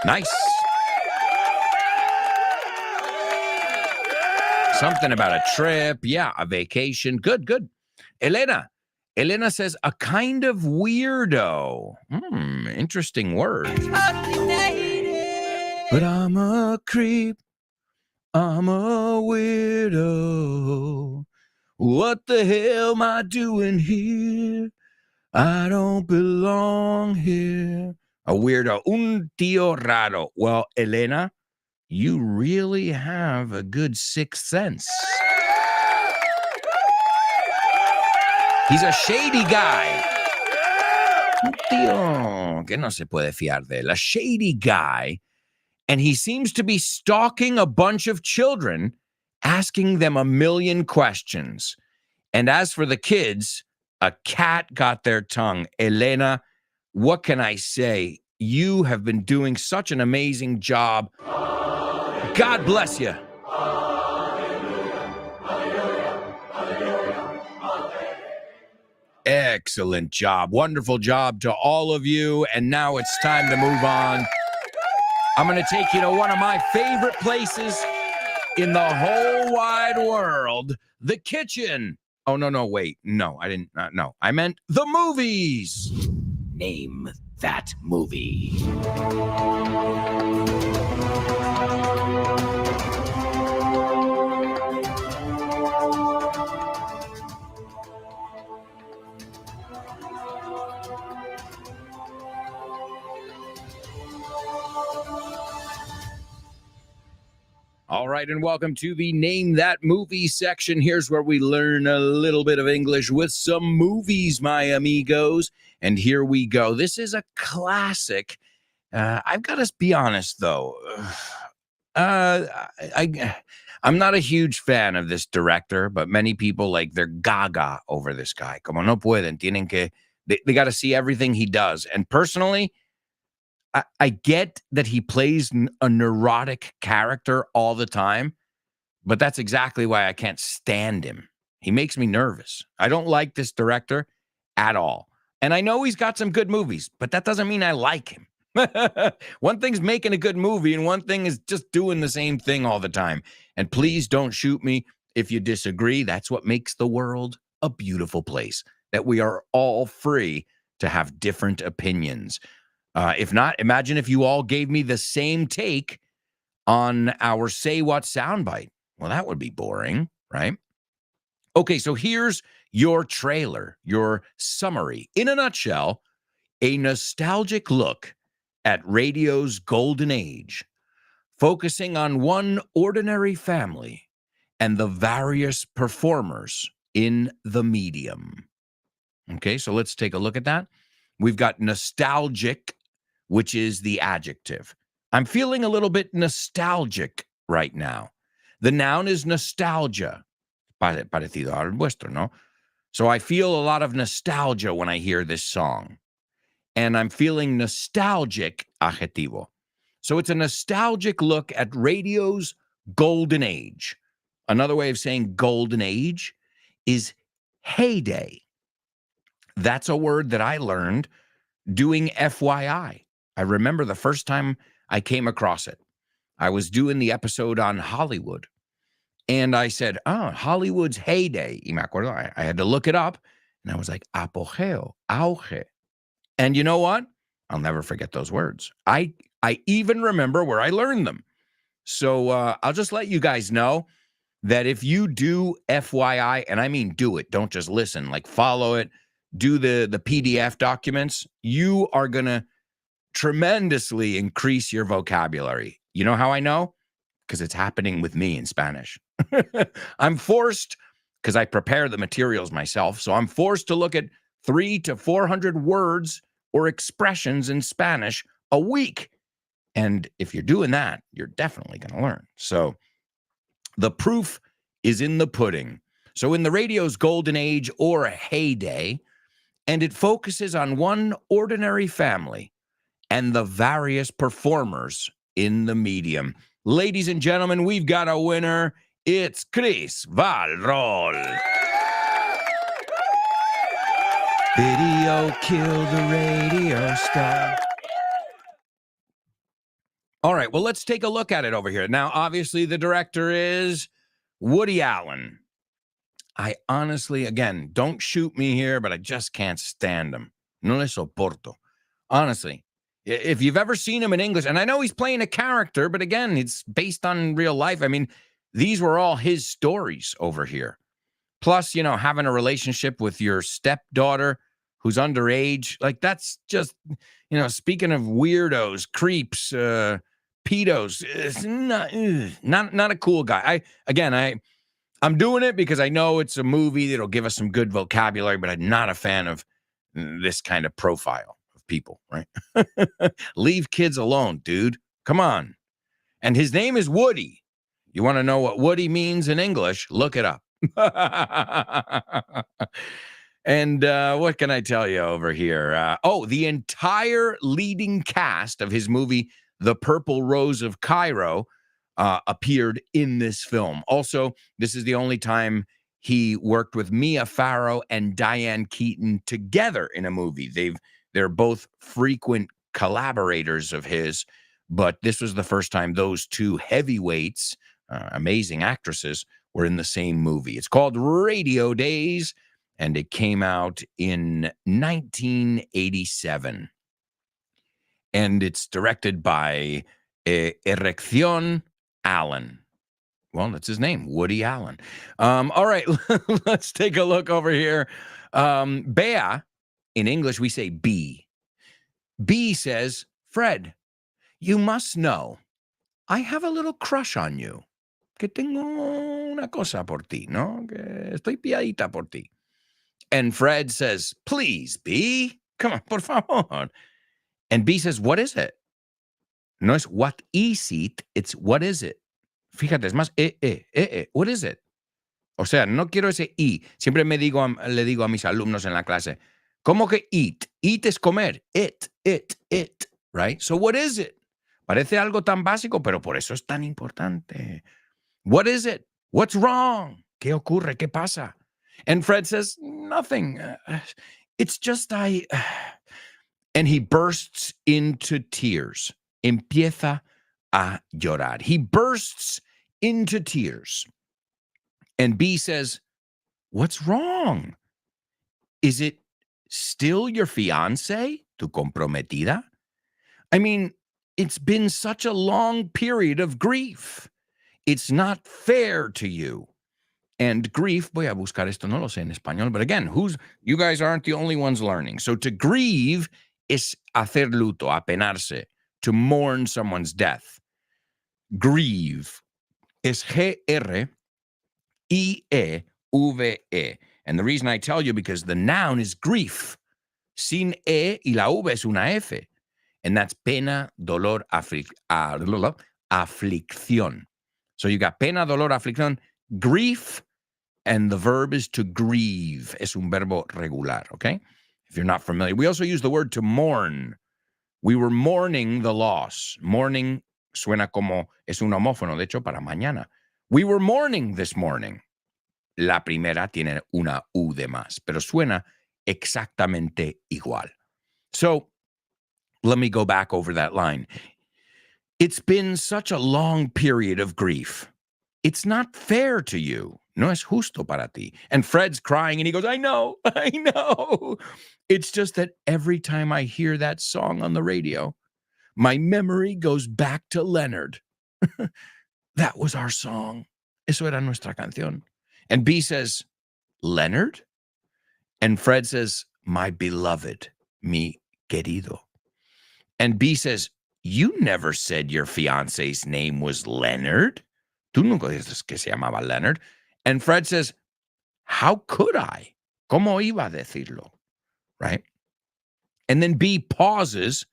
Nice. Something about a trip. Yeah, a vacation. Good, good. Elena says, a kind of weirdo. Interesting word. But I'm a creep. I'm a weirdo. What the hell am I doing here? I don't belong here. A weirdo. Un tío raro. Well, Elena, you really have a good sixth sense. He's a shady guy. Un tío que no se puede fiar de él. A shady guy. And he seems to be stalking a bunch of children, asking them a million questions. And as for the kids, a cat got their tongue. Elena, what can I say? You have been doing such an amazing job. God bless you. Excellent job. Wonderful job to all of you. And now it's time to move on. I'm going to take you to one of my favorite places in the whole wide world, the kitchen. Oh, no, wait. No, I didn't. No, I meant the movies. Name that movie. All right, and welcome to the Name That Movie section. Here's where we learn a little bit of English with some movies, my amigos. And here we go. This is a classic. I've got to be honest, though. I'm not a huge fan of this director, but many people, like, they're gaga over this guy. Como no pueden, tienen que, they got to see everything he does. And personally, I get that he plays a neurotic character all the time, but that's exactly why I can't stand him. He makes me nervous. I don't like this director at all. And I know he's got some good movies, but that doesn't mean I like him. One thing's making a good movie, and one thing is just doing the same thing all the time. And please don't shoot me if you disagree. That's what makes the world a beautiful place, that we are all free to have different opinions. If not, imagine if you all gave me the same take on our Say What soundbite. Well, that would be boring, right? Okay, so here's your trailer, your summary. In a nutshell, a nostalgic look at radio's golden age, focusing on one ordinary family and the various performers in the medium. Okay, so let's take a look at that. We've got nostalgic, which is the adjective. I'm feeling a little bit nostalgic right now. The noun is nostalgia. Parecido al vuestro, no? So I feel a lot of nostalgia when I hear this song. And I'm feeling nostalgic, adjetivo. So it's a nostalgic look at radio's golden age. Another way of saying golden age is heyday. That's a word that I learned doing FYI. I remember the first time I came across it. I was doing the episode on Hollywood. And I said, Hollywood's heyday. Y me acuerdo, I had to look it up. And I was like, apogeo, auge. And you know what? I'll never forget those words. I even remember where I learned them. So I'll just let you guys know that if you do FYI, and I mean do it, don't just listen, like follow it, do the PDF documents, you are going to tremendously increase your vocabulary. You know how I know? Because it's happening with me in Spanish. I'm forced, because I prepare the materials myself, so I'm forced to look at 300 to 400 words or expressions in Spanish a week. And if you're doing that, you're definitely going to learn. So the proof is in the pudding. So in the radio's golden age or a heyday, and it focuses on one ordinary family and the various performers in the medium. Ladies and gentlemen, we've got a winner. It's Chris Valrol. Video killed the radio star. All right, well, let's take a look at it over here. Now, obviously, the director is Woody Allen. I honestly, again, don't shoot me here, but I just can't stand him. No le soporto. Honestly, if you've ever seen him in English, and I know he's playing a character, but again, it's based on real life. I mean, these were all his stories over here. Plus, you know, having a relationship with your stepdaughter who's underage, like that's just, you know, speaking of weirdos, creeps, pedos, it's not a cool guy. I'm doing it because I know it's a movie that'll give us some good vocabulary, but I'm not a fan of this kind of profile of people, right? Leave kids alone, dude. Come on. And his name is Woody. You want to know what Woody means in English? Look it up. And what can I tell you over here? The entire leading cast of his movie, The Purple Rose of Cairo, appeared in this film. Also, this is the only time he worked with Mia Farrow and Diane Keaton together in a movie. They're both frequent collaborators of his, but this was the first time those two heavyweights, amazing actresses, were in the same movie. It's called Radio Days, and it came out in 1987. And it's directed by Erección Allen. Well, that's his name, Woody Allen. All right, let's take a look over here. Bea, in English, we say B. B says, Fred, you must know, I have a little crush on you. Que tengo una cosa por ti, ¿no? Que estoy piadita por ti. And Fred says, please, B, come on, por favor. And B says, what is it? No es what is it, it's what is it. Fíjate, es más, what is it? O sea, no quiero ese I. Siempre le digo a mis alumnos en la clase, ¿cómo que eat? Eat es comer. It, right? So what is it? Parece algo tan básico, pero por eso es tan importante. What is it? What's wrong? ¿Qué ocurre? ¿Qué pasa? And Fred says, nothing. It's just and he bursts into tears. Empieza a llorar. He bursts into tears. And B says, what's wrong? Is it still your fiancé, tu comprometida? I mean, it's been such a long period of grief. It's not fair to you. And grief, voy a buscar esto, no lo sé en español, but again, you guys aren't the only ones learning. So to grieve es hacer luto, apenarse, to mourn someone's death. Grieve is Grieve. And the reason I tell you, because the noun is grief. Sin E y la V es una F. And that's pena, dolor, aflicción. So you got pena, dolor, aflicción, grief, and the verb is to grieve. Es un verbo regular, okay? If you're not familiar. We also use the word to mourn. We were mourning the loss. Mourning suena como, es un homófono, de hecho, para mañana. We were mourning this morning. La primera tiene una U de más, pero suena exactamente igual. So, let me go back over that line. It's been such a long period of grief. It's not fair to you. No es justo para ti. And Fred's crying and he goes, I know. It's just that every time I hear that song on the radio, my memory goes back to Leonard. That was our song. Eso era nuestra canción. And B says, Leonard? And Fred says, my beloved, mi querido. And B says, you never said your fiancé's name was Leonard. Tú nunca dices que se llamaba Leonard. And Fred says, how could I? ¿Cómo iba a decirlo? Right? And then B pauses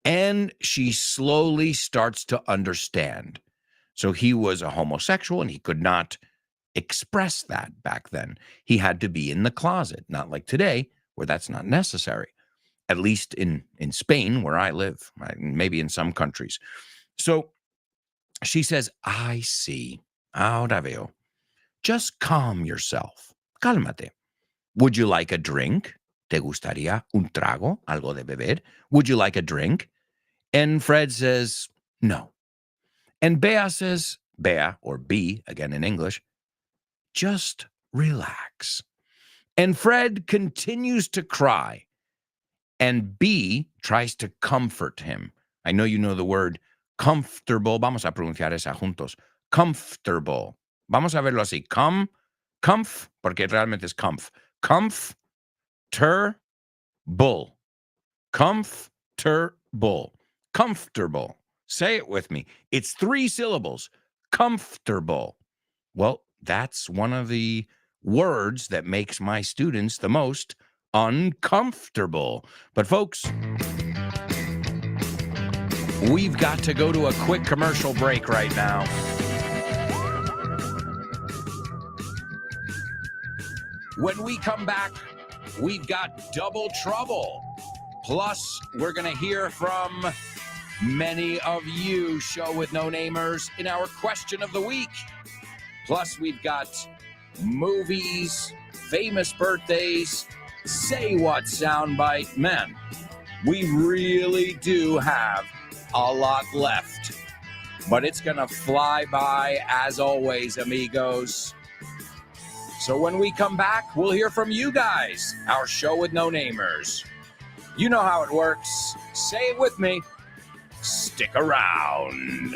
And she slowly starts to understand. So he was a homosexual and he could not express that back then. He had to be in the closet, not like today, where that's not necessary, at least in Spain, where I live, right? Maybe in some countries. So she says, I see. Ahora veo. Just calm yourself. Cálmate. Would you like a drink? ¿Te gustaría un trago? Algo de beber? Would you like a drink? And Fred says, no. And Bea says, Bea, or B, again in English, just relax. And Fred continues to cry. And B tries to comfort him. I know you know the word comfortable. Vamos a pronunciar esa juntos. Comfortable. Vamos a verlo así. Comf, porque realmente es comf. Comfortable. Comfortable. Comfortable. Say it with me. It's 3 syllables. Comfortable. Well, that's one of the words that makes my students the most uncomfortable. But folks, we've got to go to a quick commercial break right now. When we come back, we've got double trouble. Plus, we're going to hear from many of you show with no namers in our question of the week. Plus, we've got movies, famous birthdays, say what soundbite. Man, we really do have a lot left. But it's going to fly by as always, amigos. So when we come back, we'll hear from you guys, our show with no namers. You know how it works. Say it with me. Stick around.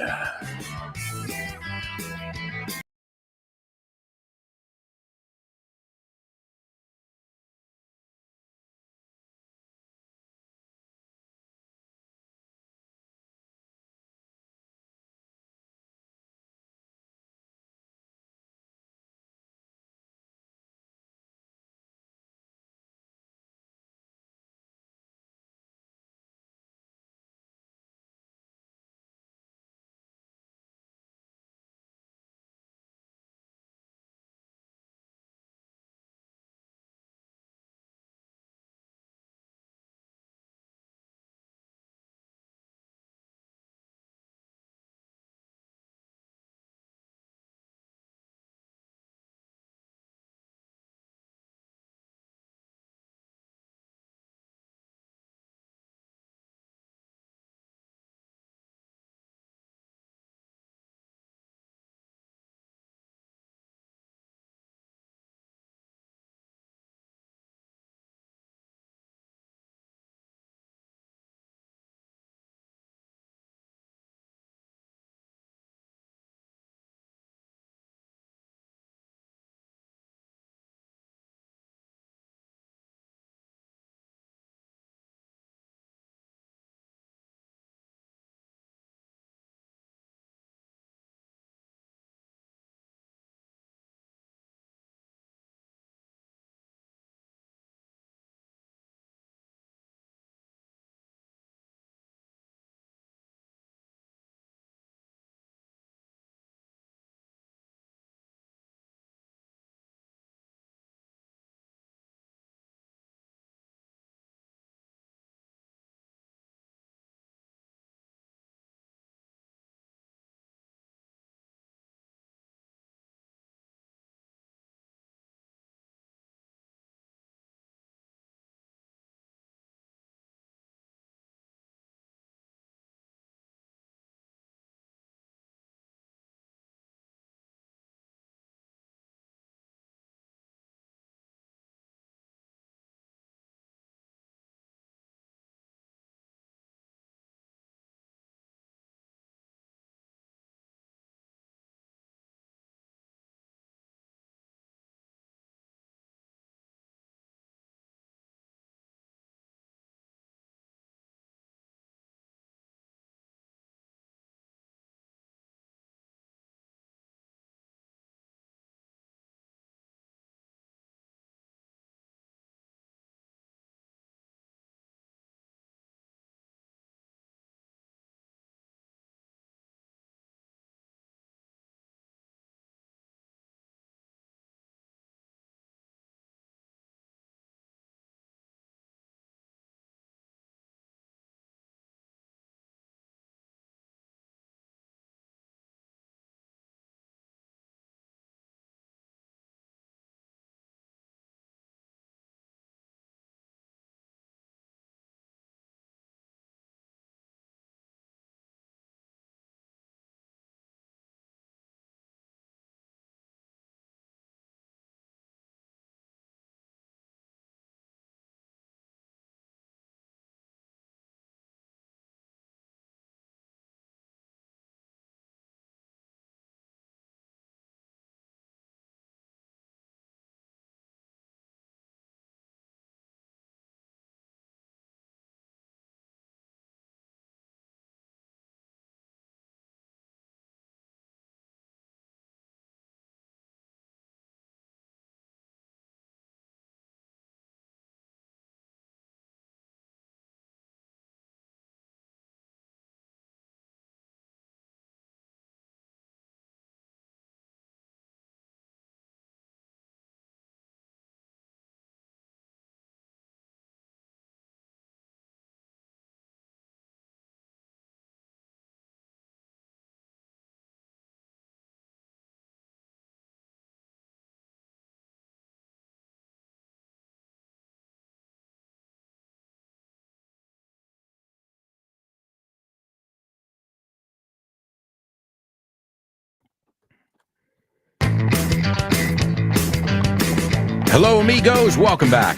Hello, amigos. Welcome back.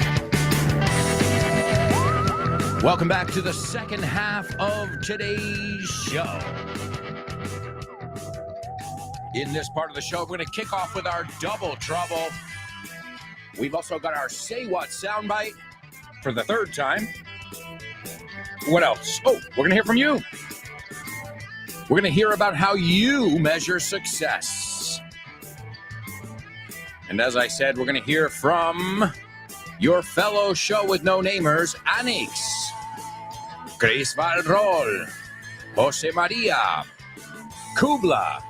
Welcome back to the second half of today's show. In this part of the show, we're going to kick off with our Double Trouble. We've also got our Say What soundbite for the third time. What else? Oh, we're going to hear from you. We're going to hear about how you measure success. And as I said, we're going to hear from your fellow show with no namers, Anix, Chris Valrol, Jose Maria, Kubla,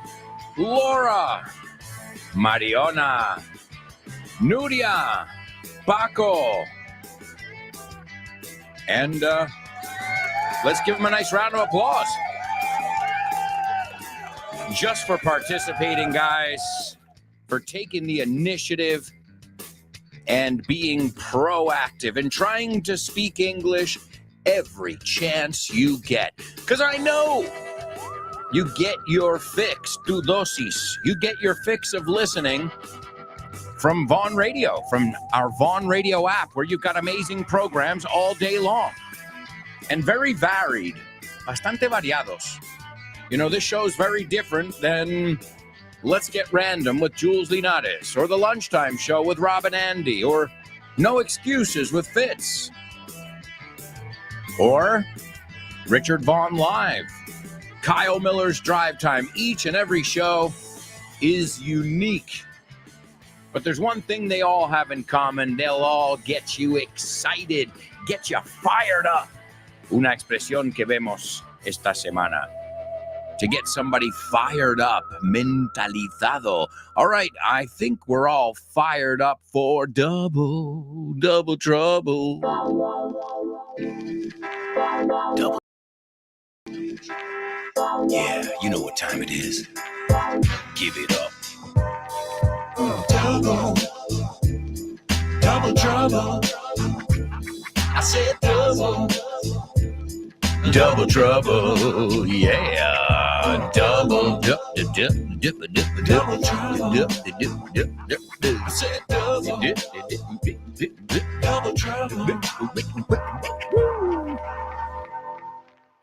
Laura, Mariona, Nuria, Paco, and let's give them a nice round of applause. Just for participating, guys, for taking the initiative and being proactive and trying to speak English every chance you get. Because I know you get your fix, tu dosis. You get your fix of listening from Vaughn Radio, from our Vaughn Radio app, where you've got amazing programs all day long and very varied, bastante variados. You know, this show's very different than Let's Get Random with Jules Linares, or The Lunchtime Show with Rob and Andy, or No Excuses with Fitz, or Richard Vaughn Live, Kyle Miller's Drive Time. Each and every show is unique. But there's one thing they all have in common. They'll all get you excited, get you fired up. Una expresión que vemos esta semana. To get somebody fired up, mentalizado. All right, I think we're all fired up for double trouble. Double. Yeah, you know what time it is. Give it up. Double trouble. I said double trouble, yeah. Double trouble.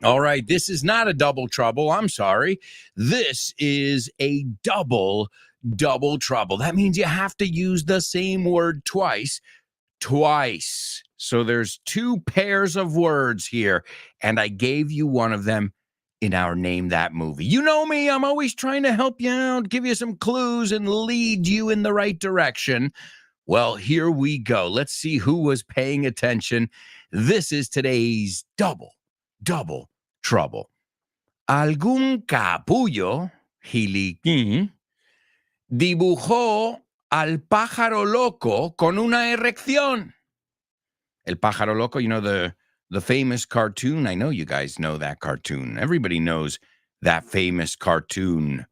All right, this is not a double trouble. I'm sorry. This is a double trouble. That means you have to use the same word twice. So there's two pairs of words here, and I gave you one of them in our Name That Movie. You know me, I'm always trying to help you out, give you some clues, and lead you in the right direction. Well, here we go. Let's see who was paying attention. This is today's double trouble. Algún capullo, Giliquín, dibujó al pájaro loco con una erección. El pájaro loco, you know, the famous cartoon. I know you guys know that cartoon. Everybody knows that famous cartoon.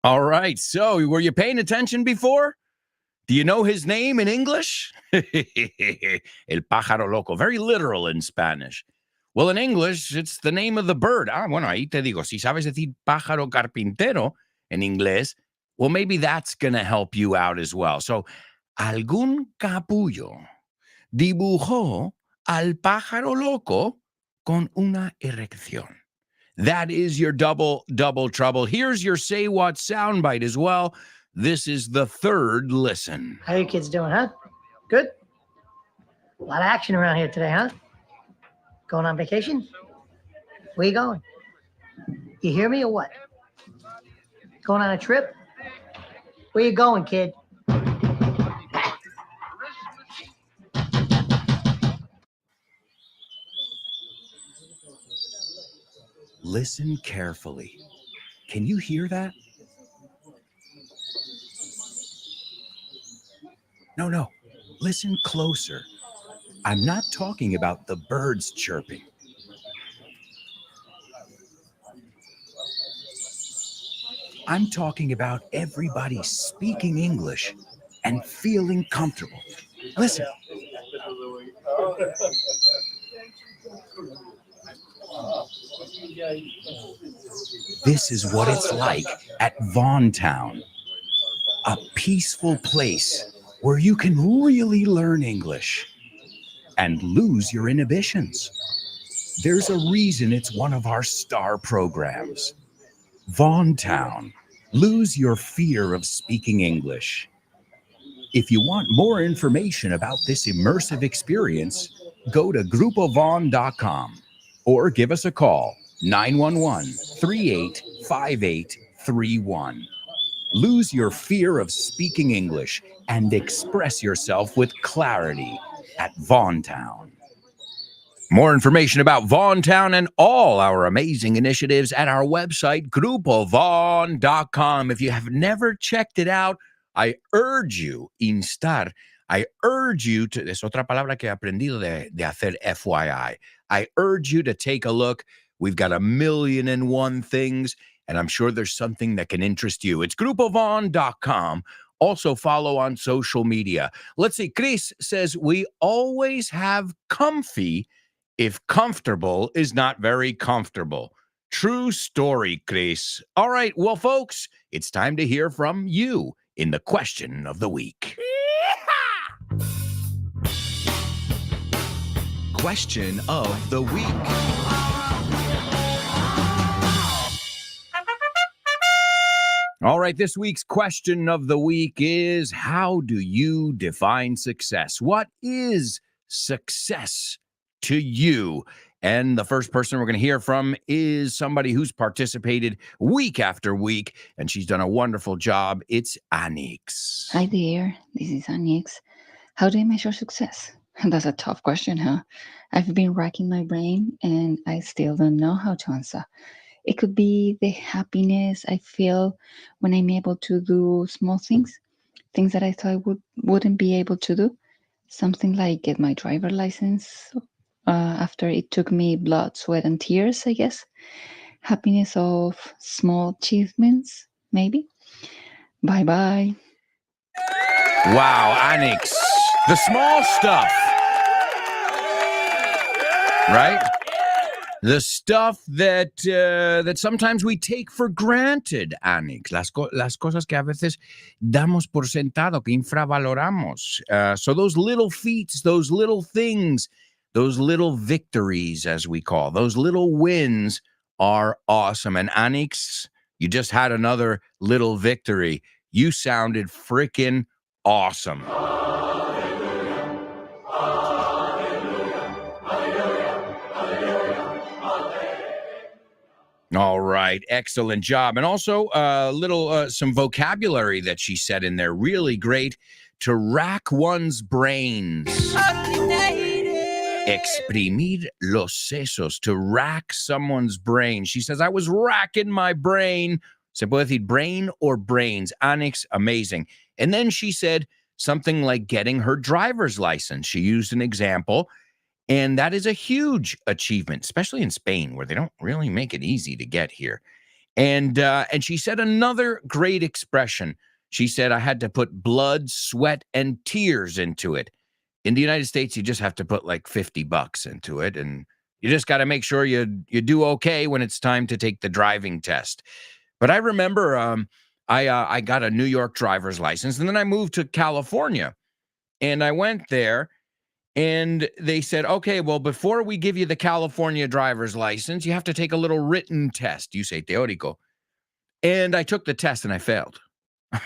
All right, so were you paying attention before? Do you know his name in English? El pájaro loco, very literal in Spanish. Well, in English, it's the name of the bird. Bueno, ahí te digo, si sabes decir pájaro carpintero en inglés, well, maybe that's going to help you out as well. So, algún capullo dibujó al pájaro loco con una erección. That is your double trouble. Here's your Say What soundbite as well. This is the third listen. How you kids doing, huh? Good? A lot of action around here today, huh? Going on vacation? Where you going? You hear me or what? Going on a trip? Where you going, kid? Listen carefully. Can you hear that? No. Listen closer. I'm not talking about the birds chirping. I'm talking about everybody speaking English and feeling comfortable. Listen. This is what it's like at Vaughan Town, a peaceful place where you can really learn English and lose your inhibitions. There's a reason it's one of our star programs. Vaughan Town, lose your fear of speaking English. If you want more information about this immersive experience, go to grupovon.com or give us a call, 911-385831. Lose your fear of speaking English and express yourself with clarity at Vaughan Town. More information about Vaughan Town and all our amazing initiatives at our website, grupovon.com. If you have never checked it out, I urge you, instar, I urge you to, es otra palabra que he aprendido de hacer FYI. I urge you to take a look. We've got 1,000,001 things, and I'm sure there's something that can interest you. It's grupovon.com. Also follow on social media. Let's see, Chris says, we always have comfy if comfortable is not very comfortable. True story, Chris. All right, well, folks, it's time to hear from you in the question of the week. Question of the week. All right, this week's question of the week is, how do you define success? What is success to you? And the first person we're going to hear from is somebody who's participated week after week, and she's done a wonderful job. It's Anix. Hi there, this is Anix. How do I measure success? That's a tough question, huh? I've been racking my brain and I still don't know how to answer. It could be the happiness I feel when I'm able to do small things that I thought I wouldn't be able to do. Something like get my driver license after it took me blood, sweat, and tears, I guess. Happiness of small achievements, maybe. Bye-bye. Wow, Anix. The small stuff. Right? The stuff that that sometimes we take for granted, Anix. Las cosas que a veces damos por sentado, que infravaloramos. So those little feats, those little things, those little victories, as we call, those little wins are awesome. And Anix, you just had another little victory. You sounded freaking awesome. All right, excellent job. And also some vocabulary that she said in there, really great. To rack one's brains. Exprimir los sesos, to rack someone's brain. She says, I was racking my brain. Se puede decir brain or brains. Anix, amazing. And then she said something like getting her driver's license. She used an example. And that is a huge achievement, especially in Spain, where they don't really make it easy to get here. And she said another great expression. She said, I had to put blood, sweat, and tears into it. In the United States, you just have to put like $50 into it. And you just got to make sure you do okay when it's time to take the driving test. But I remember I got a New York driver's license, and then I moved to California. And I went there. And they said, okay, well, before we give you the California driver's license, you have to take a little written test. You say teórico. And I took the test and I failed.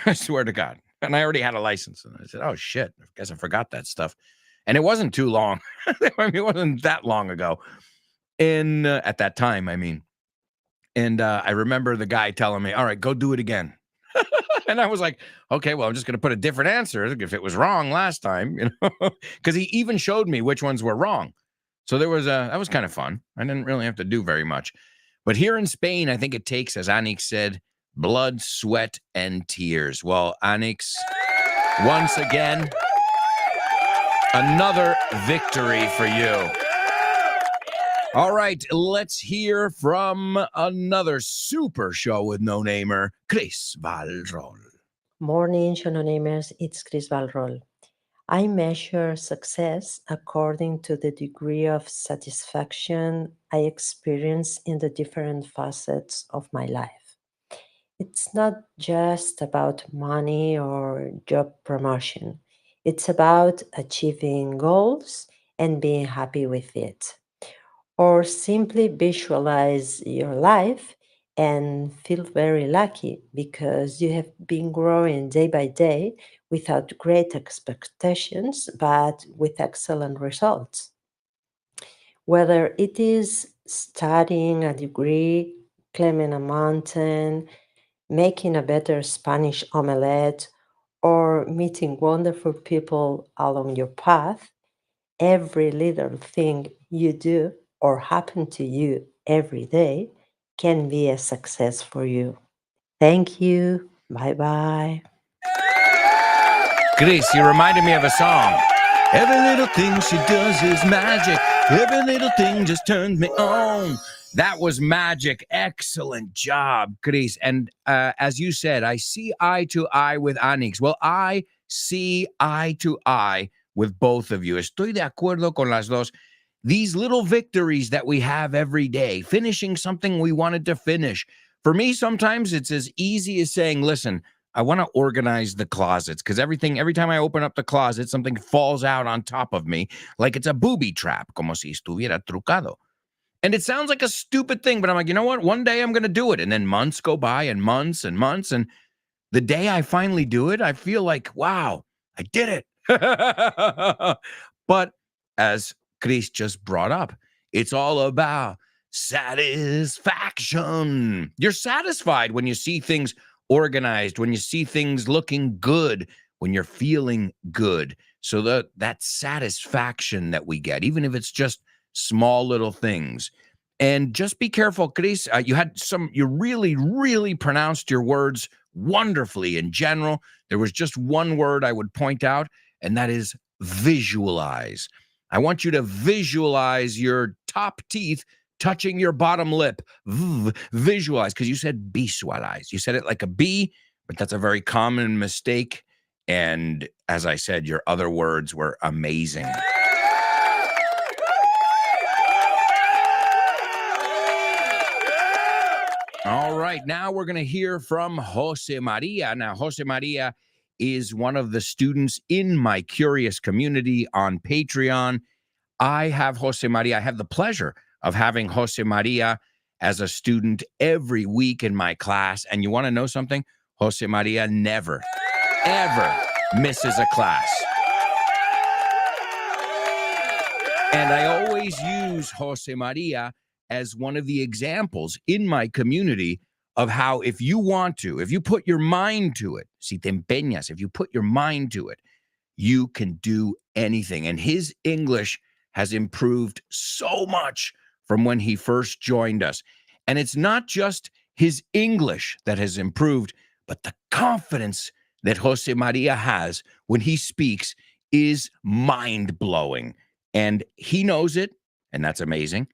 I swear to God. And I already had a license. And I said, oh, shit, I guess I forgot that stuff. And it wasn't too long. I mean, it wasn't that long ago. And at that time, I mean. And I remember the guy telling me, all right, go do it again. And I was like, okay, well, I'm just going to put a different answer if it was wrong last time, you know, because he even showed me which ones were wrong. So that was kind of fun. I didn't really have to do very much. But here in Spain, I think it takes, as Anix said, blood, sweat, and tears. Well, Anix, once again, another victory for you. All right, let's hear from another super show with no namer, Chris Valrol. Morning, show no namers. It's Chris Valrol. I measure success according to the degree of satisfaction I experience in the different facets of my life. It's not just about money or job promotion. It's about achieving goals and being happy with it. Or simply visualize your life and feel very lucky because you have been growing day by day without great expectations, but with excellent results. Whether it is studying a degree, climbing a mountain, making a better Spanish omelette, or meeting wonderful people along your path, every little thing you do or happen to you every day can be a success for you. Thank you. Bye bye. Chris, you reminded me of a song. Every little thing she does is magic. Every little thing just turns me on. That was magic. Excellent job, Chris. And as you said, I see eye to eye with Anix. Well, I see eye to eye with both of you. Estoy de acuerdo con las dos. These little victories that we have every day, finishing something we wanted to finish. For me, sometimes it's as easy as saying, listen, I want to organize the closets because every time I open up the closet, something falls out on top of me like it's a booby trap, como si estuviera trucado. And it sounds like a stupid thing, but I'm like, you know what? One day I'm going to do it. And then months go by and months and months. And the day I finally do it, I feel like, wow, I did it. But as Chris just brought up, it's all about satisfaction. You're satisfied when you see things organized, when you see things looking good, when you're feeling good. So that satisfaction that we get, even if it's just small little things. And just be careful, Chris. You really, really pronounced your words wonderfully in general. There was just one word I would point out, and that is visualize. I want you to visualize your top teeth touching your bottom lip. Visualize, because you said visualize. You said it like a B, but that's a very common mistake. And as I said, your other words were amazing. All right, now we're going to hear from Jose Maria. Now, Jose Maria is one of the students in my curious community on Patreon. I have the pleasure of having Jose Maria as a student every week in my class. And you want to know something? Jose Maria never, ever misses a class. And I always use Jose Maria as one of the examples in my community of how if you put your mind to it, si te empeñas, if you put your mind to it, you can do anything. And his English has improved so much from when he first joined us. And it's not just his English that has improved, but the confidence that Jose Maria has when he speaks is mind-blowing. And he knows it, and that's amazing.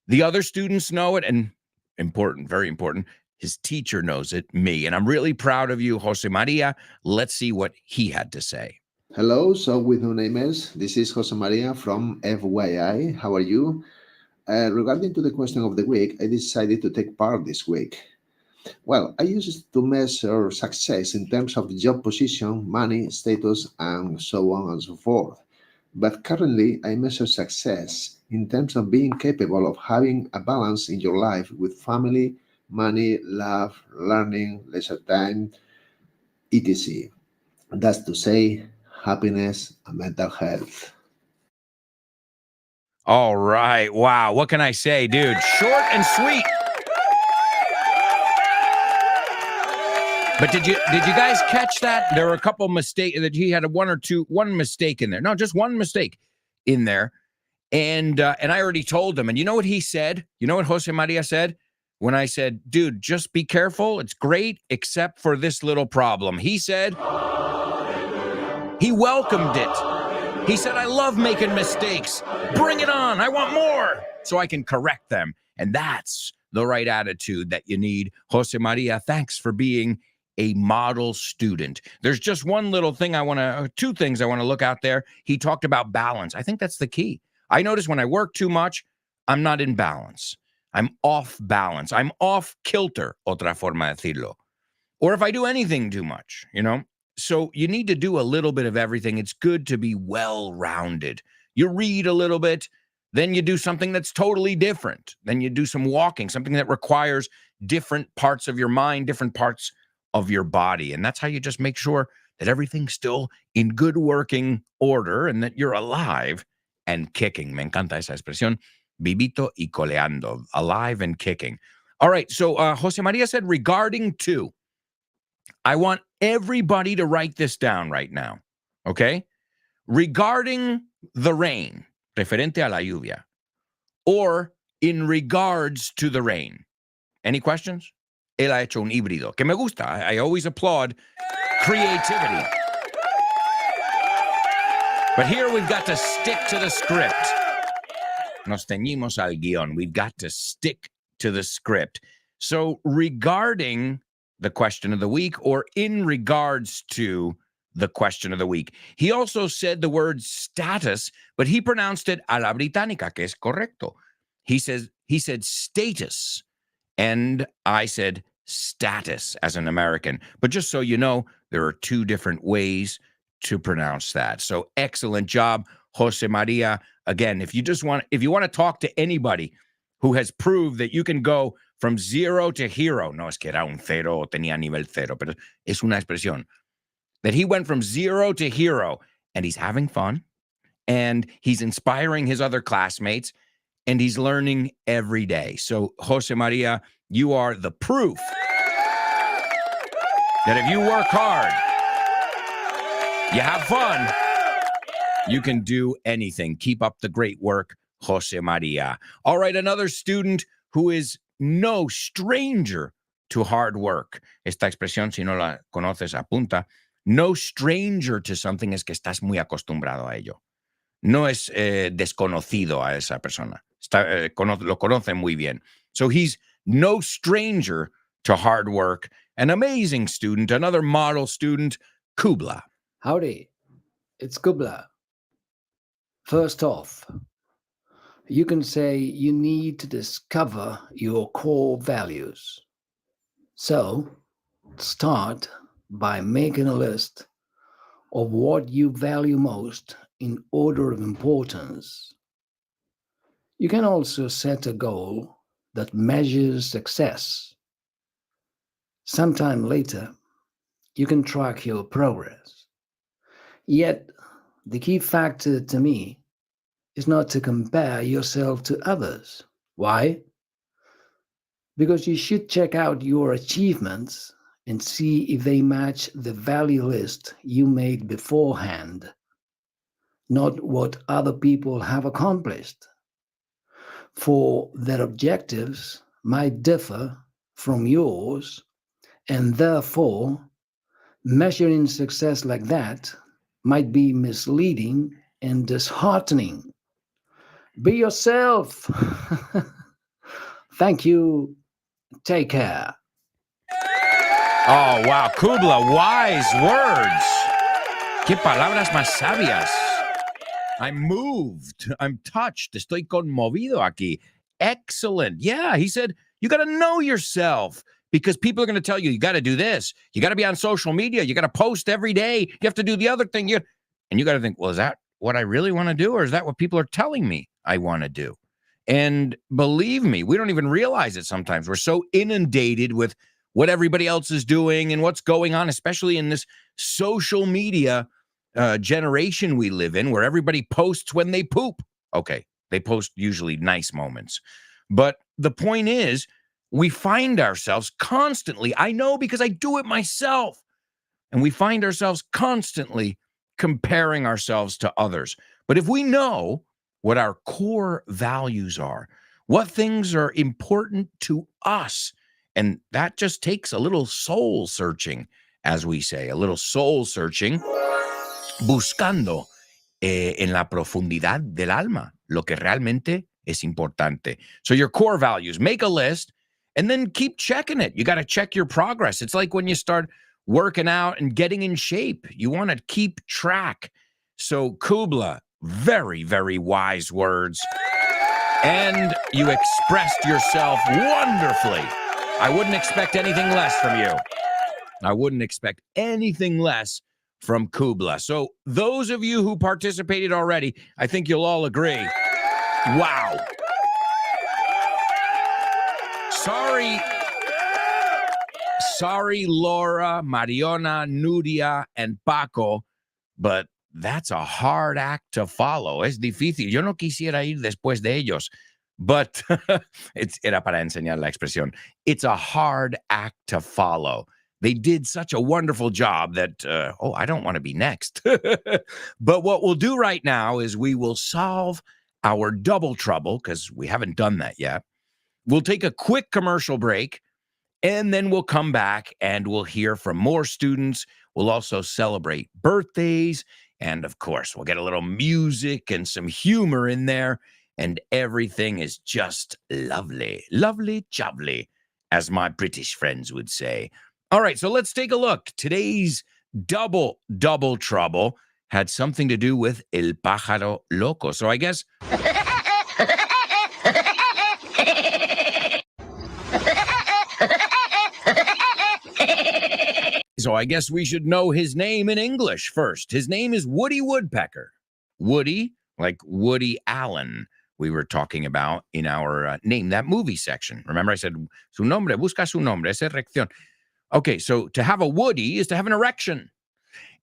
The other students know it, and important, very important, his teacher knows it, me. And I'm really proud of you, Jose Maria. Let's see what he had to say. Hello, so with no namers, this is Jose Maria from FYI. How are you? Regarding to the question of the week, I decided to take part this week. Well, I used to measure success in terms of job position, money, status, and so on and so forth. But currently, I measure success in terms of being capable of having a balance in your life with family, money, love, learning, leisure time, etc. That's to say, happiness and mental health. All right. Wow. What can I say, dude? Short and sweet. But did you guys catch that? There were a couple mistakes that he had one mistake in there. No, just one mistake in there. And I already told him. And you know what he said? You know what Jose Maria said? When I said, dude, just be careful. It's great, except for this little problem. He said, he welcomed it. He said, I love making mistakes. Bring it on. I want more so I can correct them. And that's the right attitude that you need. Jose Maria, thanks for being a model student. There's just one little thing two things I want to look out there. He talked about balance. I think that's the key. I notice when I work too much, I'm not in balance. I'm off balance. I'm off kilter, otra forma de decirlo. Or if I do anything too much, So you need to do a little bit of everything. It's good to be well-rounded. You read a little bit, then you do something that's totally different. Then you do some walking, something that requires different parts of your mind, different parts of your body. And that's how you just make sure that everything's still in good working order and that you're alive and kicking. Me encanta esa expresión, vivito y coleando, alive and kicking. All right, so Jose Maria said regarding to, I want everybody to write this down right now, okay? Regarding the rain, referente a la lluvia, or in regards to the rain. Any questions? Él ha hecho un híbrido, que me gusta. I always applaud creativity. But here we've got to stick to the script. Nos ceñimos al guión. We've got to stick to the script. So regarding the question of the week or in regards to the question of the week. He also said the word status, but he pronounced it a la británica, que es correcto. He said status, and I said status as an American. But just so you know, there are two different ways to pronounce that. So excellent job, Jose Maria. Again, if you want to talk to anybody who has proved that you can go from zero to hero, no es que era un cero o tenía nivel cero, pero es una expresión, that he went from zero to hero, and he's having fun, and he's inspiring his other classmates, and he's learning every day. So, Jose Maria, you are the proof that if you work hard, you have fun, you can do anything. Keep up the great work, Jose Maria. All right, another student who is no stranger to hard work. Esta expresión, si no la conoces, apunta. No stranger to something es que estás muy acostumbrado a ello. No es desconocido a esa persona. Lo conoce muy bien. So he's no stranger to hard work. An amazing student, another model student, Kubla. Howdy, it's Kubla. First off, you can say you need to discover your core values. So, start by making a list of what you value most in order of importance. You can also set a goal that measures success. Sometime later, you can track your progress. Yet, the key factor to me is not to compare yourself to others. Why? Because you should check out your achievements and see if they match the value list you made beforehand, not what other people have accomplished. For their objectives might differ from yours, and therefore, measuring success like that might be misleading and disheartening. Be yourself. Thank you. Take care. Oh, wow. Kubla, wise words. Qué palabras más sabias. I'm moved. I'm touched. Estoy conmovido aquí. Excellent. Yeah, he said, you got to know yourself because people are going to tell you, you got to do this. You got to be on social media. You got to post every day. You have to do the other thing. And you got to think, well, is that what I really want to do? Or is that what people are telling me I want to do? And believe me, we don't even realize it sometimes. We're so inundated with what everybody else is doing and what's going on, especially in this social media generation we live in, where everybody posts when they poop. Okay, they post usually nice moments. But the point is, we find ourselves constantly, I know because I do it myself, and we find ourselves constantly comparing ourselves to others. But if we know what our core values are, what things are important to us, and that just takes a little soul searching, as we say, a little soul searching, buscando en la profundidad del alma lo que realmente es importante. So your core values, make a list and then keep checking it. You got to check your progress. It's like when you start working out and getting in shape. You want to keep track. So Kubla, very, very wise words. And you expressed yourself wonderfully. I wouldn't expect anything less from you. I wouldn't expect anything less from Kubla. So those of you who participated already, I think you'll all agree. Wow. Sorry, Laura, Mariona, Nuria, and Paco, but that's a hard act to follow. Es difícil. Yo no quisiera ir después de ellos, but era para enseñar la expresión. It's a hard act to follow. They did such a wonderful job that, I don't want to be next. But what we'll do right now is we will solve our double trouble, because we haven't done that yet. We'll take a quick commercial break, and then we'll come back and we'll hear from more students. We'll also celebrate birthdays. And of course, we'll get a little music and some humor in there. And everything is just lovely, lovely, jubbly, as my British friends would say. All right, so let's take a look. Today's double trouble had something to do with El Pájaro Loco. So I guess... So I guess we should know his name in English first. His name is Woody Woodpecker. Woody, like Woody Allen, we were talking about in our Name That Movie section. Remember I said, su nombre, busca su nombre, es erección. Okay, so to have a Woody is to have an erection.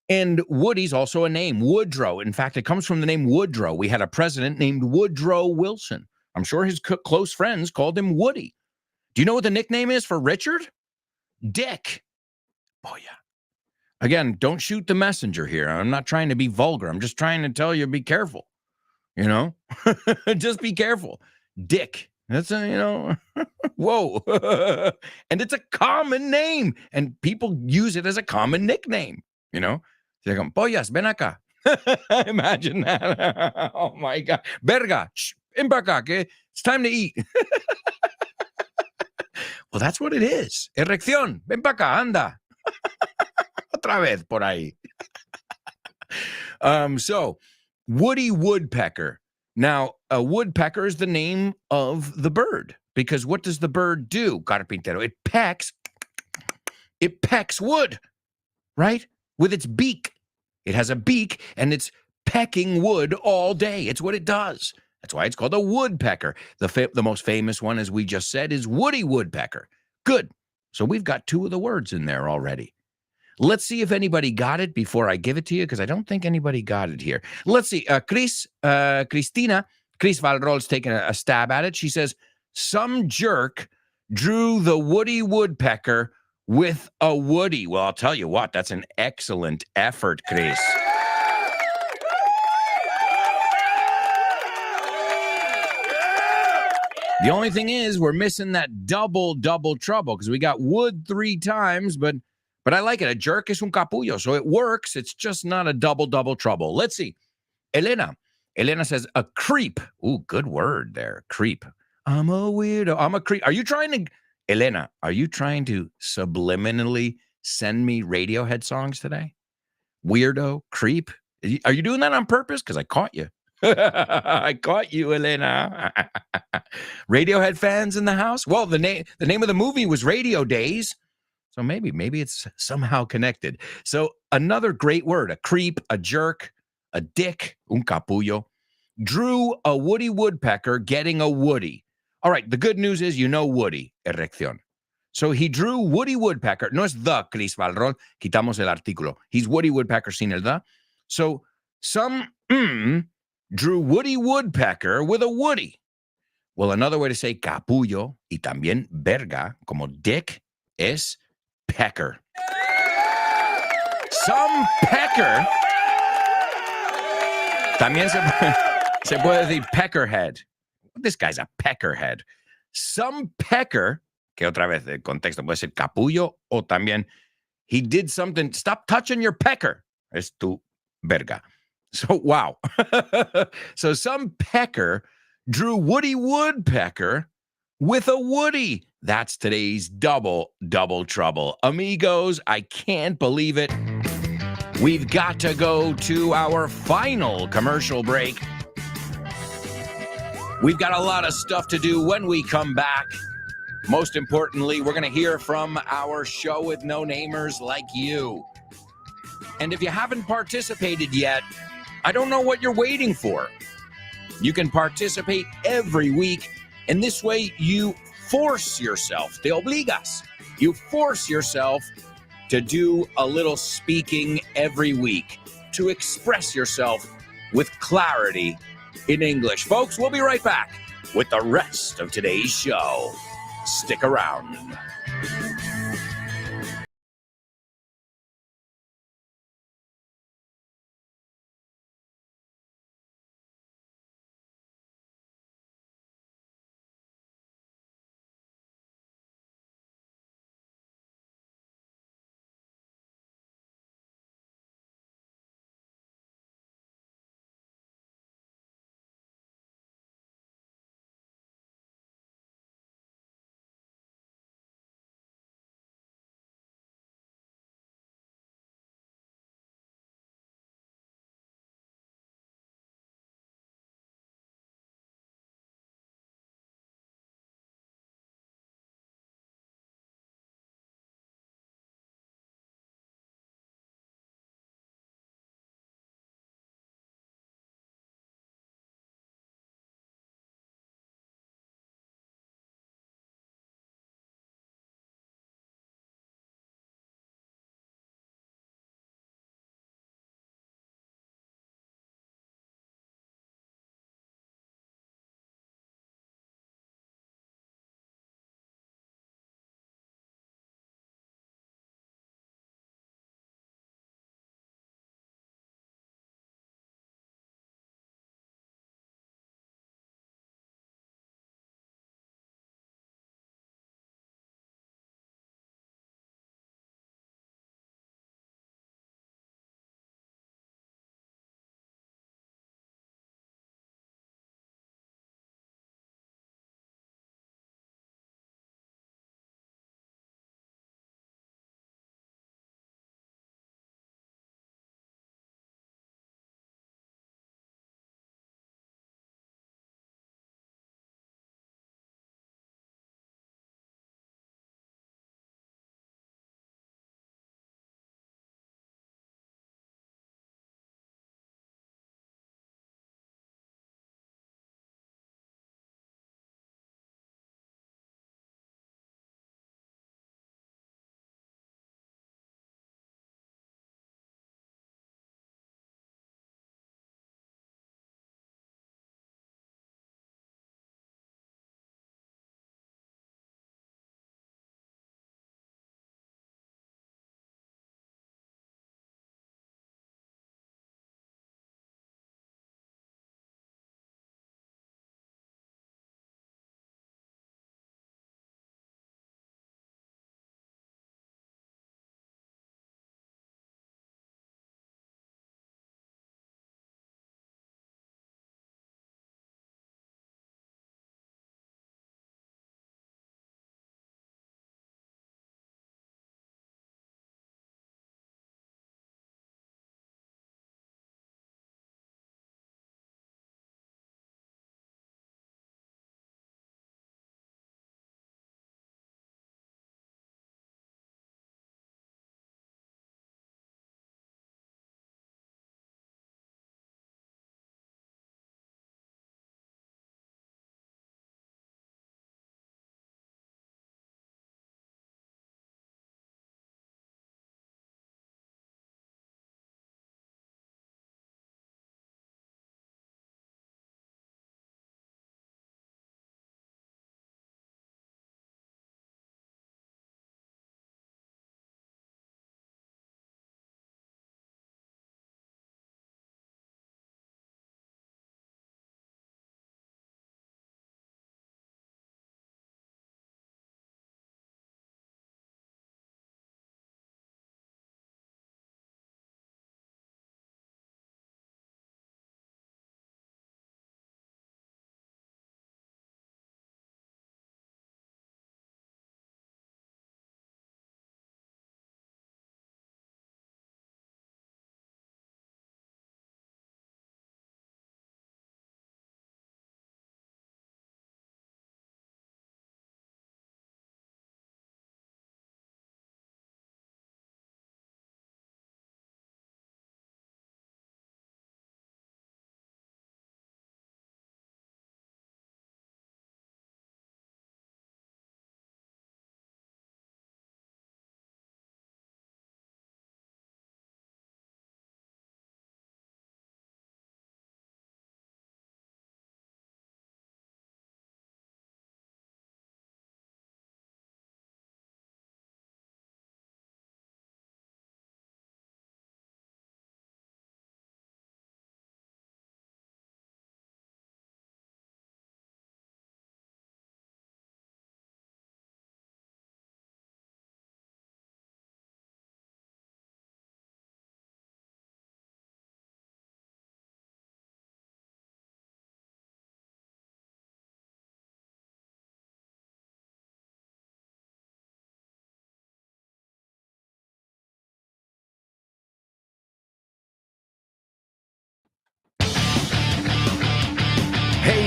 And Woody's also a name, Woodrow. In fact, it comes from the name Woodrow. We had a president named Woodrow Wilson. I'm sure his close friends called him Woody. Do you know what the nickname is for Richard? Dick. Oh, yeah. Again, don't shoot the messenger here. I'm not trying to be vulgar. I'm just trying to tell you, be careful. You know, just be careful. Dick. That's a, whoa. And it's a common name. And people use it as a common nickname, you know. They go, pollas, ven acá. Imagine that. Oh, my God. Verga, ven para acá, que it's time to eat. Well, that's what it is. Erección, ven para acá, anda. Otra vez por ahí. So, Woody Woodpecker. Now, a woodpecker is the name of the bird, because what does the bird do, carpintero? It pecks wood, right? With its beak. It has a beak, and it's pecking wood all day. It's what it does. That's why it's called a woodpecker. The most famous one, as we just said, is Woody Woodpecker. Good. So we've got two of the words in there already. Let's see if anybody got it before I give it to you, because I don't think anybody got it here. Let's see. Chris Valrol's taking a stab at it. She says, some jerk drew the Woody Woodpecker with a Woody. Well, I'll tell you what, that's an excellent effort, Chris. The only thing is we're missing that double trouble, because we got wood 3 times, but I like it. A jerk es un capullo, so it works. It's just not a double trouble. Let's see. Elena says a creep. Ooh, good word there. Creep. I'm a weirdo. I'm a creep. Are you trying to subliminally send me Radiohead songs today? Weirdo, creep. Are you doing that on purpose? Because I caught you. I caught you, Elena. Radiohead fans in the house? Well, the name of the movie was Radio Days. So maybe it's somehow connected. So another great word, a creep, a jerk, a dick, un capullo, drew a Woody Woodpecker getting a Woody. All right, the good news is you know Woody, erección. So he drew Woody Woodpecker. No es the Chris Valrol, quitamos el artículo. He's Woody Woodpecker sin el the. So some drew Woody Woodpecker with a Woody. Well, another way to say capullo y también verga, como dick, es pecker. Some pecker. También se puede decir peckerhead. This guy's a peckerhead. Some pecker, que otra vez el contexto puede ser capullo o también he did something. Stop touching your pecker. Es tu verga. So, wow. So some pecker drew Woody Woodpecker with a Woody. That's today's double trouble. Amigos, I can't believe it. We've got to go to our final commercial break. We've got a lot of stuff to do when we come back. Most importantly, we're going to hear from our show with no namers like you. And if you haven't participated yet, I don't know what you're waiting for. You can participate every week, and this way you force yourself, te obligas, you force yourself to do a little speaking every week, to express yourself with clarity in English. Folks, we'll be right back with the rest of today's show. Stick around.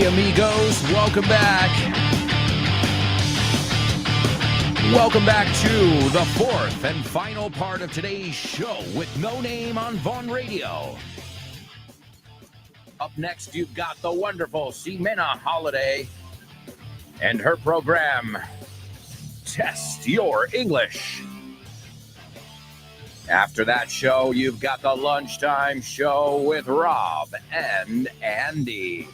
amigos. Welcome back. Welcome back to the fourth and final part of today's show with No Name on Vaughn Radio. Up next, you've got the wonderful Ximena Holiday and her program, Test Your English. After that show, you've got the lunchtime show with Rob and Andy.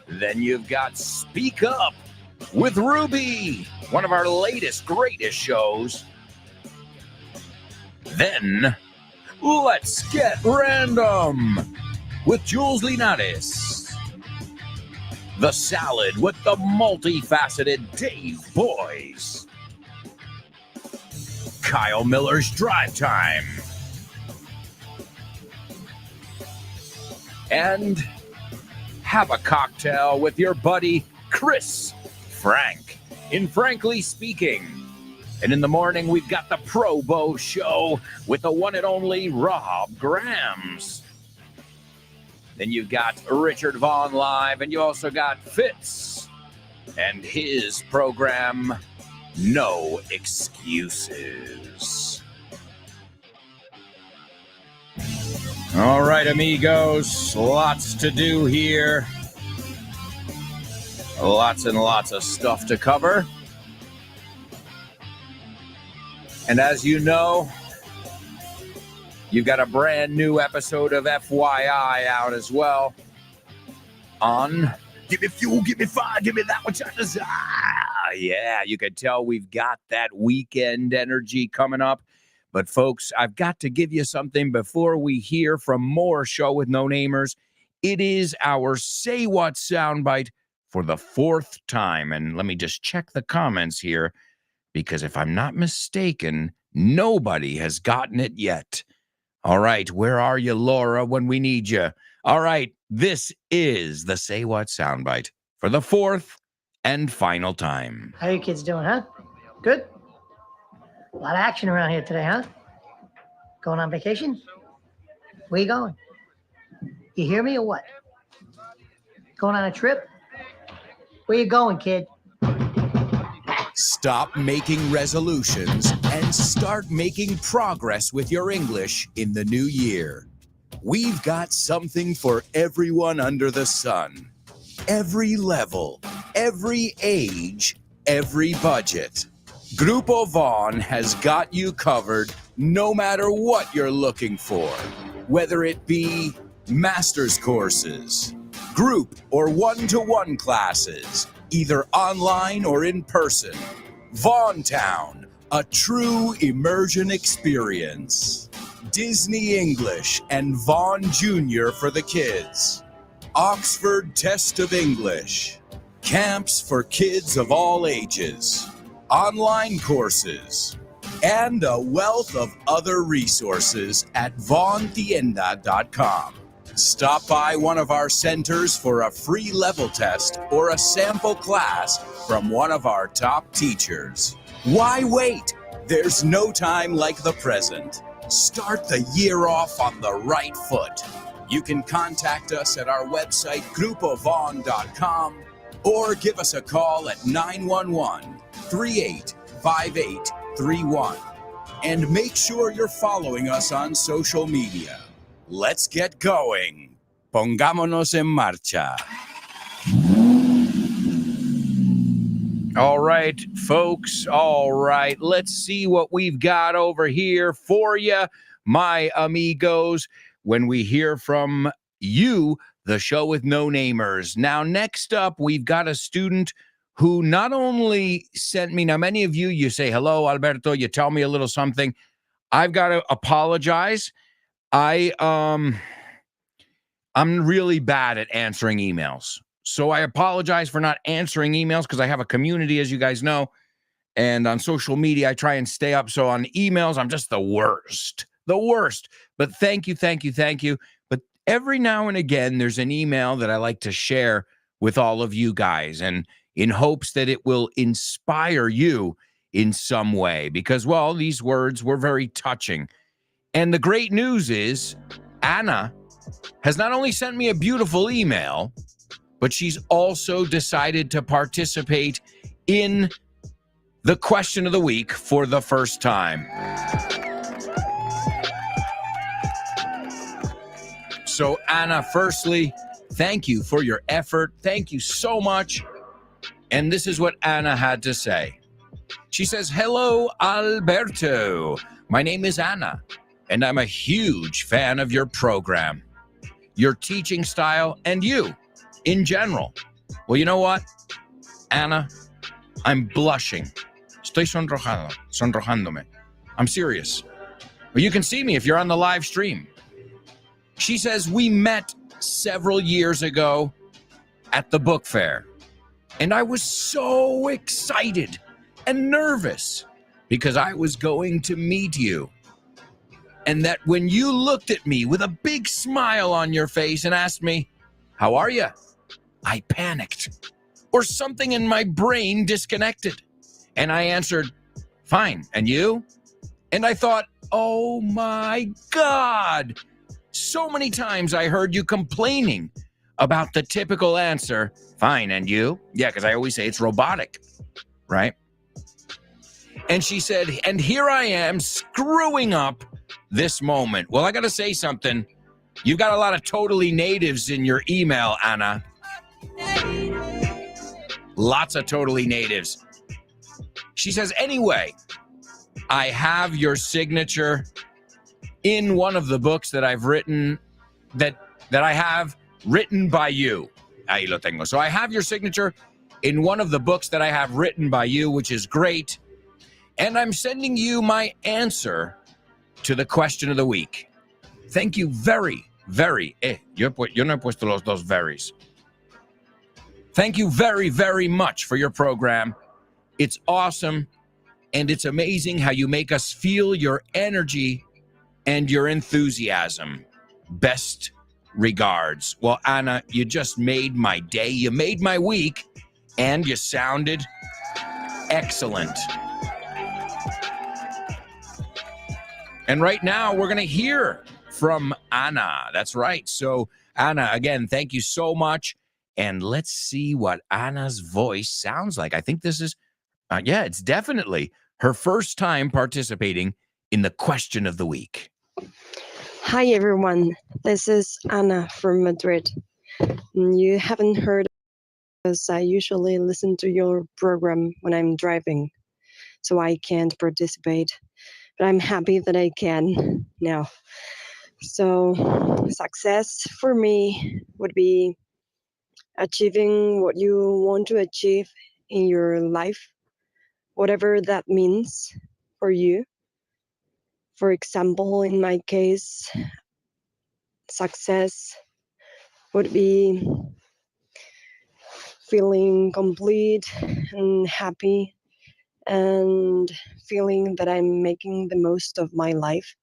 Then you've got Speak Up with Ruby, one of our latest, greatest shows. Then, Let's Get Random with Jules Linares. The Salad with the multifaceted Dave Boys. Kyle Miller's Drive Time. And have a cocktail with your buddy Chris Frank in Frankly Speaking. And in the morning, we've got the Pro Bow Show with the one and only Rob Grams. Then you've got Richard Vaughn Live, and you also got Fitz and his program, No Excuses. All right, amigos, lots to do here. Lots and lots of stuff to cover. And as you know, you've got a brand new episode of FYI out as well on Give Me Fuel, Give Me Fire, Give Me That Which I Desire. Yeah, you can tell we've got that weekend energy coming up. But folks, I've got to give you something before we hear from more Show with No Namers. It is our Say What soundbite for the fourth time. And let me just check the comments here, because if I'm not mistaken, nobody has gotten it yet. All right, where are you, Laura, when we need you? All right, this is the Say What soundbite for the fourth and final time. How you kids doing, huh? Good? A lot of action around here today, huh? Going on vacation? Where you going? You hear me or what? Going on a trip? Where you going, kid? Stop making resolutions and start making progress with your English in the new year. We've got something for everyone under the sun. Every level, every age, every budget. Grupo Vaughn has got you covered no matter what you're looking for. Whether it be master's courses, group or one-to-one classes, either online or in person. Vaughntown, a true immersion experience. Disney English and Vaughn Jr. for the kids. Oxford Test of English. Camps for kids of all ages. Online courses. And a wealth of other resources at vaughntienda.com. Stop by one of our centers for a free level test or a sample class from one of our top teachers. Why wait? There's no time like the present. Start the year off on the right foot. You can contact us at our website, grupovaughn.com, or give us a call at 911-385831. And make sure you're following us on social media. Let's get going. Pongámonos en marcha. All right, folks. All right. Let's see what we've got over here for you, my amigos, when we hear from you, the Show with No Namers. Now, next up, we've got a student who not only sent me, now many of you, you say, hello, Alberto, you tell me a little something. I've got to apologize. I'm really bad at answering emails. So I apologize for not answering emails because I have a community, as you guys know. And on social media, I try and stay up. So on emails, I'm just the worst. But thank you. But every now and again, there's an email that I like to share with all of you guys, and in hopes that it will inspire you in some way. Because, well, these words were very touching. And the great news is Anna has not only sent me a beautiful email, but she's also decided to participate in the question of the week for the first time. So, Anna, firstly, thank you for your effort. Thank you so much. And this is what Anna had to say. She says, "Hello, Alberto. My name is Anna, and I'm a huge fan of your program, your teaching style, and you in general." Well, you know what, Anna? I'm blushing. Estoy sonrojándome. I'm serious. Well, you can see me if you're on the live stream. She says, "We met several years ago at the book fair, and I was so excited and nervous because I was going to meet you. And that when you looked at me with a big smile on your face and asked me, 'How are you?' I panicked, or something in my brain disconnected. And I answered, 'Fine, and you?' And I thought, oh my God, so many times I heard you complaining about the typical answer, 'Fine, and you?' Yeah, because I always say it's robotic, right?" And she said, "And here I am screwing up this moment." Well, I got to say something. You've got a lot of totally natives in your email, Anna. Lots of totally natives. She says, "Anyway, I have your signature in one of the books that I've written, that I have written by you." Ahí lo tengo. So I have your signature in one of the books that I have written by you, which is great. And I'm sending you my answer to the question of the week. Thank you very, yo no he puesto los dos verys. Thank you very, very much for your program. It's awesome, and it's amazing how you make us feel your energy and your enthusiasm. Best regards." Well, Anna, you just made my day. You made my week, and you sounded excellent. And right now, we're going to hear from Anna. That's right. So, Anna, again, thank you so much. And let's see what Anna's voice sounds like. I think this is, it's definitely her first time participating in the question of the week. Hi, everyone. This is Anna from Madrid. You haven't heard because I usually listen to your program when I'm driving, so I can't participate. But I'm happy that I can now. So, success for me would be achieving what you want to achieve in your life, whatever that means for you. For example, in my case, success would be feeling complete and happy and feeling that I'm making the most of my life.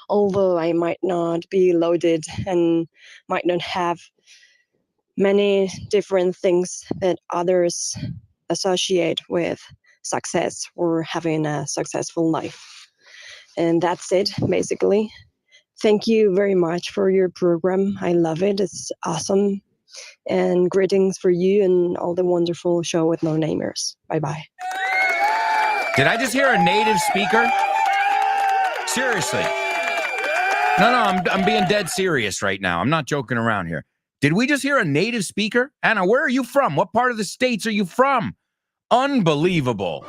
Although I might not be loaded and might not have many different things that others associate with success or having a successful life. And that's it, basically. Thank you very much for your program. I love it. It's awesome. And greetings for you and all the wonderful show with no namers. Bye-bye. Did I just hear a native speaker? Seriously. No, I'm being dead serious right now. I'm not joking around here. Did we just hear a native speaker? Anna, where are you from? What part of the States are you from? Unbelievable.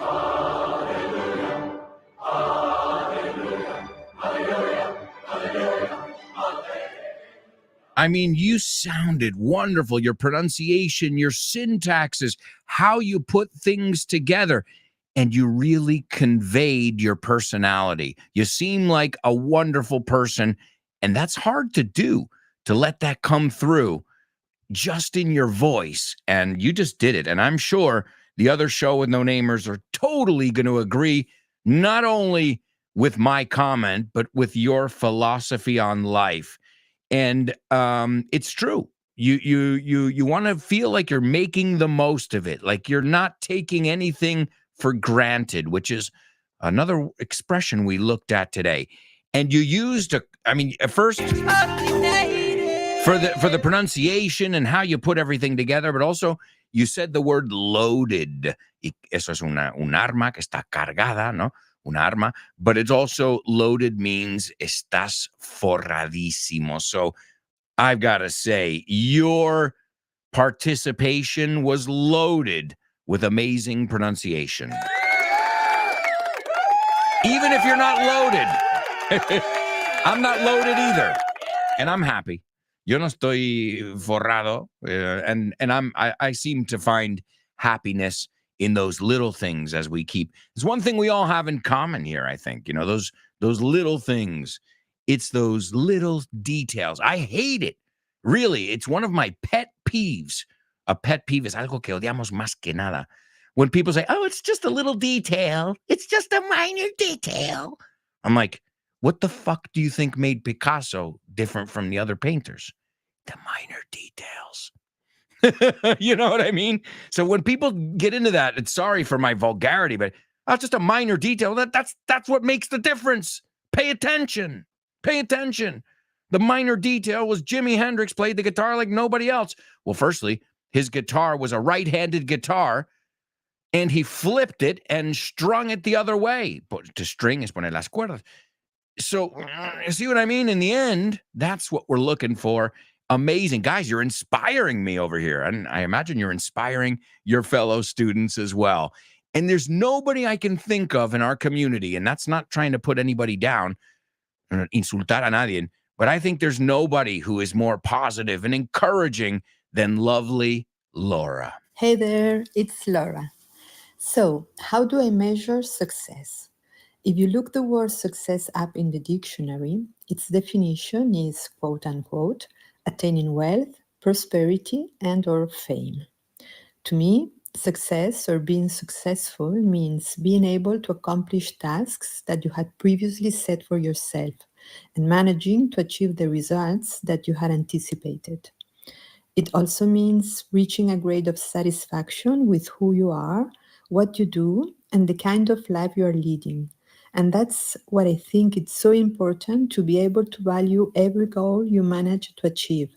I mean, you sounded wonderful. Your pronunciation, your syntaxes, how you put things together, and you really conveyed your personality. You seem like a wonderful person, and that's hard to do, to let that come through just in your voice, and you just did it. And I'm sure the other show with no namers are totally going to agree, not only with my comment, but with your philosophy on life. And it's true. You want to feel like you're making the most of it, like you're not taking anything for granted, which is another expression we looked at today. And you used at first for the pronunciation and how you put everything together, but also you said the word loaded. Y eso es un arma que está cargada, ¿no? Un arma. But it's also loaded means estás forradísimo. So I've got to say, your participation was loaded with amazing pronunciation. Even if you're not loaded. I'm not loaded either. And I'm happy. Yo no estoy forrado. And I seem to find happiness in those little things as we keep. There's one thing we all have in common here, I think. You know, those little things. It's those little details. I hate it. Really, it's one of my pet peeves. A pet peeve is algo que odiamos más que nada. When people say, oh, it's just a little detail. It's just a minor detail. I'm like, what the fuck do you think made Picasso different from the other painters? The minor details. You know what I mean? So when people get into that, it's sorry for my vulgarity, but that's just a minor detail. That's what makes the difference. Pay attention. Pay attention. The minor detail was Jimi Hendrix played the guitar like nobody else. Well, firstly, his guitar was a right-handed guitar, and he flipped it and strung it the other way. To string is poner las cuerdas. So, you see what I mean? In the end, that's what we're looking for. Amazing. Guys, you're inspiring me over here. And I imagine you're inspiring your fellow students as well. And there's nobody I can think of in our community, and that's not trying to put anybody down, insultar a nadie, but I think there's nobody who is more positive and encouraging than lovely Laura. Hey there, it's Laura. So, how do I measure success? If you look the word success up in the dictionary, its definition is, quote unquote, attaining wealth, prosperity, and or fame. To me, success or being successful means being able to accomplish tasks that you had previously set for yourself and managing to achieve the results that you had anticipated. It also means reaching a grade of satisfaction with who you are, what you do, and the kind of life you are leading. And that's what I think it's so important, to be able to value every goal you manage to achieve,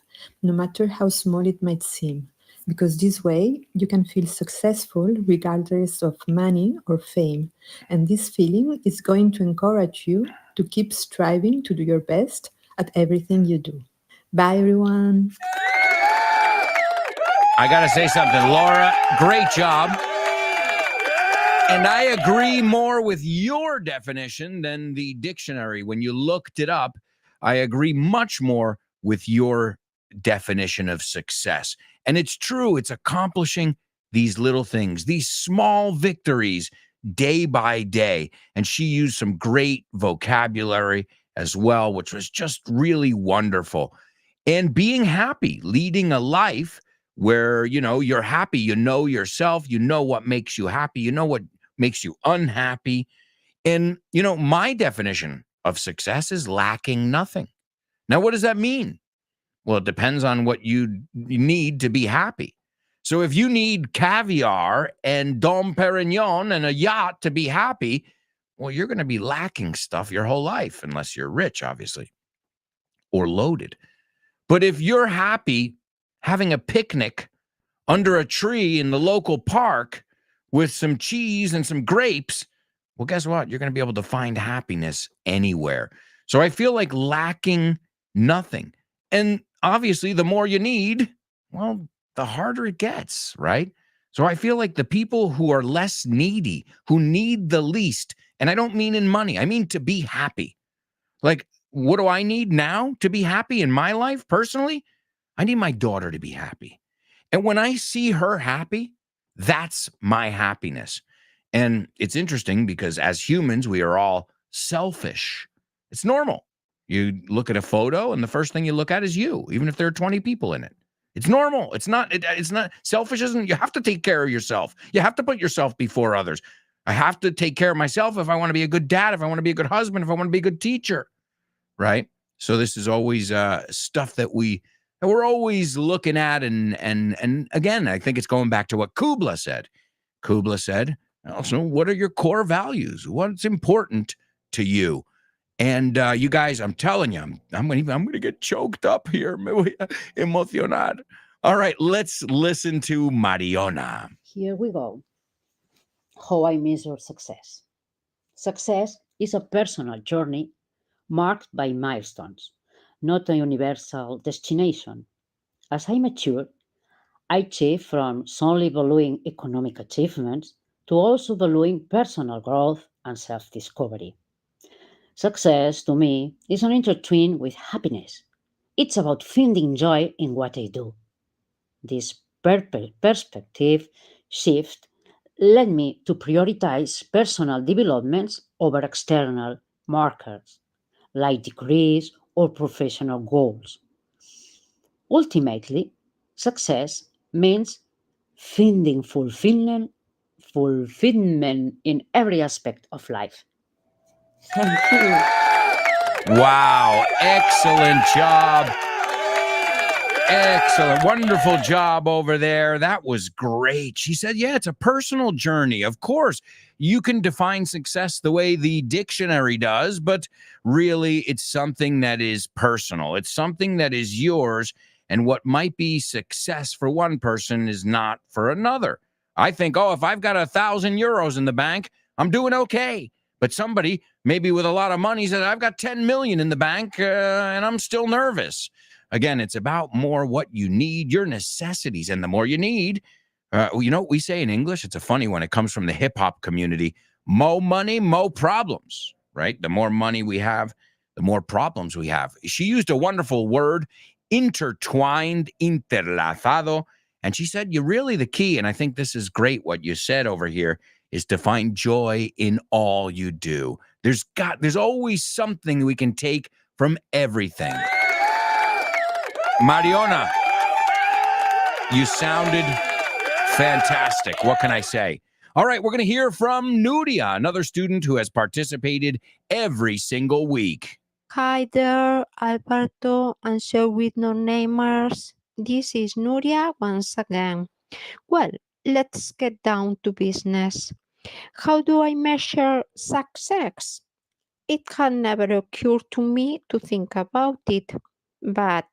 no matter how small it might seem. Because this way, you can feel successful regardless of money or fame. And this feeling is going to encourage you to keep striving to do your best at everything you do. Bye, everyone. I got to say something, Laura, great job. And I agree more with your definition than the dictionary. When you looked it up, I agree much more with your definition of success. And it's true, it's accomplishing these little things, these small victories day by day. And she used some great vocabulary as well, which was just really wonderful. And being happy, leading a life where, you know, you're happy, you know yourself, you know what makes you happy, you know what makes you unhappy. And, you know, my definition of success is lacking nothing. Now, what does that mean? Well, it depends on what you need to be happy. So if you need caviar and Dom Perignon and a yacht to be happy, well, you're going to be lacking stuff your whole life, unless you're rich, obviously, or loaded. But if you're happy having a picnic under a tree in the local park with some cheese and some grapes, well, guess what? You're going to be able to find happiness anywhere. So I feel like lacking nothing. And obviously, the more you need, well, the harder it gets, right? So I feel like the people who are less needy, who need the least, and I don't mean in money, I mean to be happy. Like, what do I need now to be happy in my life personally? I need my daughter to be happy. And when I see her happy, that's my happiness. And it's interesting because as humans, we are all selfish. It's normal. You look at a photo and the first thing you look at is you, even if there are 20 people in it. It's normal. It's not selfish. You have to take care of yourself. You have to put yourself before others. I have to take care of myself if I want to be a good dad, if I want to be a good husband, if I want to be a good teacher, right? So this is always stuff that we're always looking at. And again, I think it's going back to what Kubla said. Kubla said, also, what are your core values? What's important to you? And you guys, I'm telling you, I'm gonna get choked up here. Me voy a emocionar. All right, let's listen to Mariona. Here we go. How I measure success. Success is a personal journey marked by milestones, not a universal destination. As I mature, I shift from solely valuing economic achievements to also valuing personal growth and self discovery. Success, to me, is an intertwined with happiness. It's about finding joy in what I do. This perspective shift led me to prioritize personal developments over external markers, like degrees or professional goals. Ultimately, success means finding fulfillment in every aspect of life. Thank you. Wow, excellent job. Excellent. Wonderful job over there. That was great. She said, yeah, it's a personal journey. Of course, you can define success the way the dictionary does, but really it's something that is personal. It's something that is yours, and what might be success for one person is not for another. I think, oh, if I've got €1,000 in the bank, I'm doing okay. But somebody, maybe with a lot of money, said, I've got 10 million in the bank and I'm still nervous. Again, it's about more what you need, your necessities, and the more you need. You know what we say in English? It's a funny one. It comes from the hip hop community. Mo money, mo problems, right? The more money we have, the more problems we have. She used a wonderful word, intertwined, interlazado. And she said, you're really the key. And I think this is great what you said over here is to find joy in all you do. There's always something we can take from everything. Mariona, you sounded fantastic. What can I say? All right, we're going to hear from Nuria, another student who has participated every single week. Hi there, Alberto and show with no namers. This is Nuria once again. Well, let's get down to business. How do I measure success? It had never occurred to me to think about it, but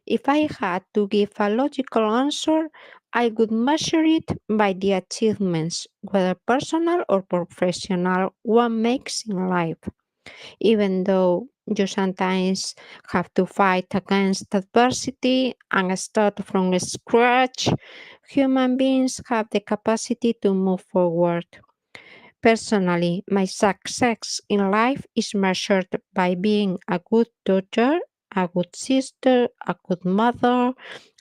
if I had to give a logical answer, I would measure it by the achievements, whether personal or professional, one makes in life. Even though you sometimes have to fight against adversity and start from scratch, human beings have the capacity to move forward. Personally, my success in life is measured by being a good daughter, a good sister, a good mother,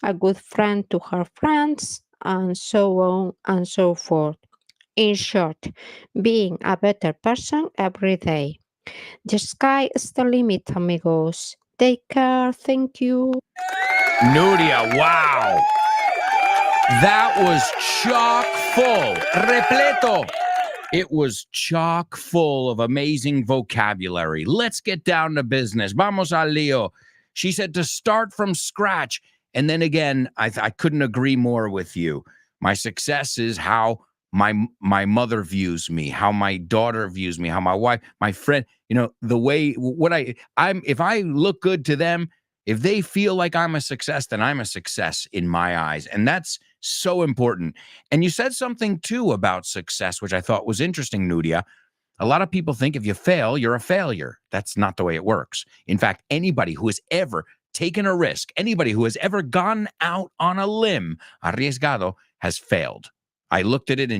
a good friend to her friends, and so on and so forth. In short, being a better person every day. The sky is the limit, amigos. Take care. Thank you. Nuria, wow. That was chock full, repleto. It was chock full of amazing vocabulary. Let's get down to business. Vamos al lío. She said to start from scratch. And then again, I couldn't agree more with you. My success is how my mother views me, how my daughter views me, how my wife, my friend, the way I'm if I look good to them, if they feel like I'm a success, then I'm a success in my eyes. And that's so important. And you said something too about success, which I thought was interesting, Nudia. A lot of people think if you fail, you're a failure. That's not the way it works. In fact, anybody who has ever taken a risk, anybody who has ever gone out on a limb, arriesgado, has failed. I looked at it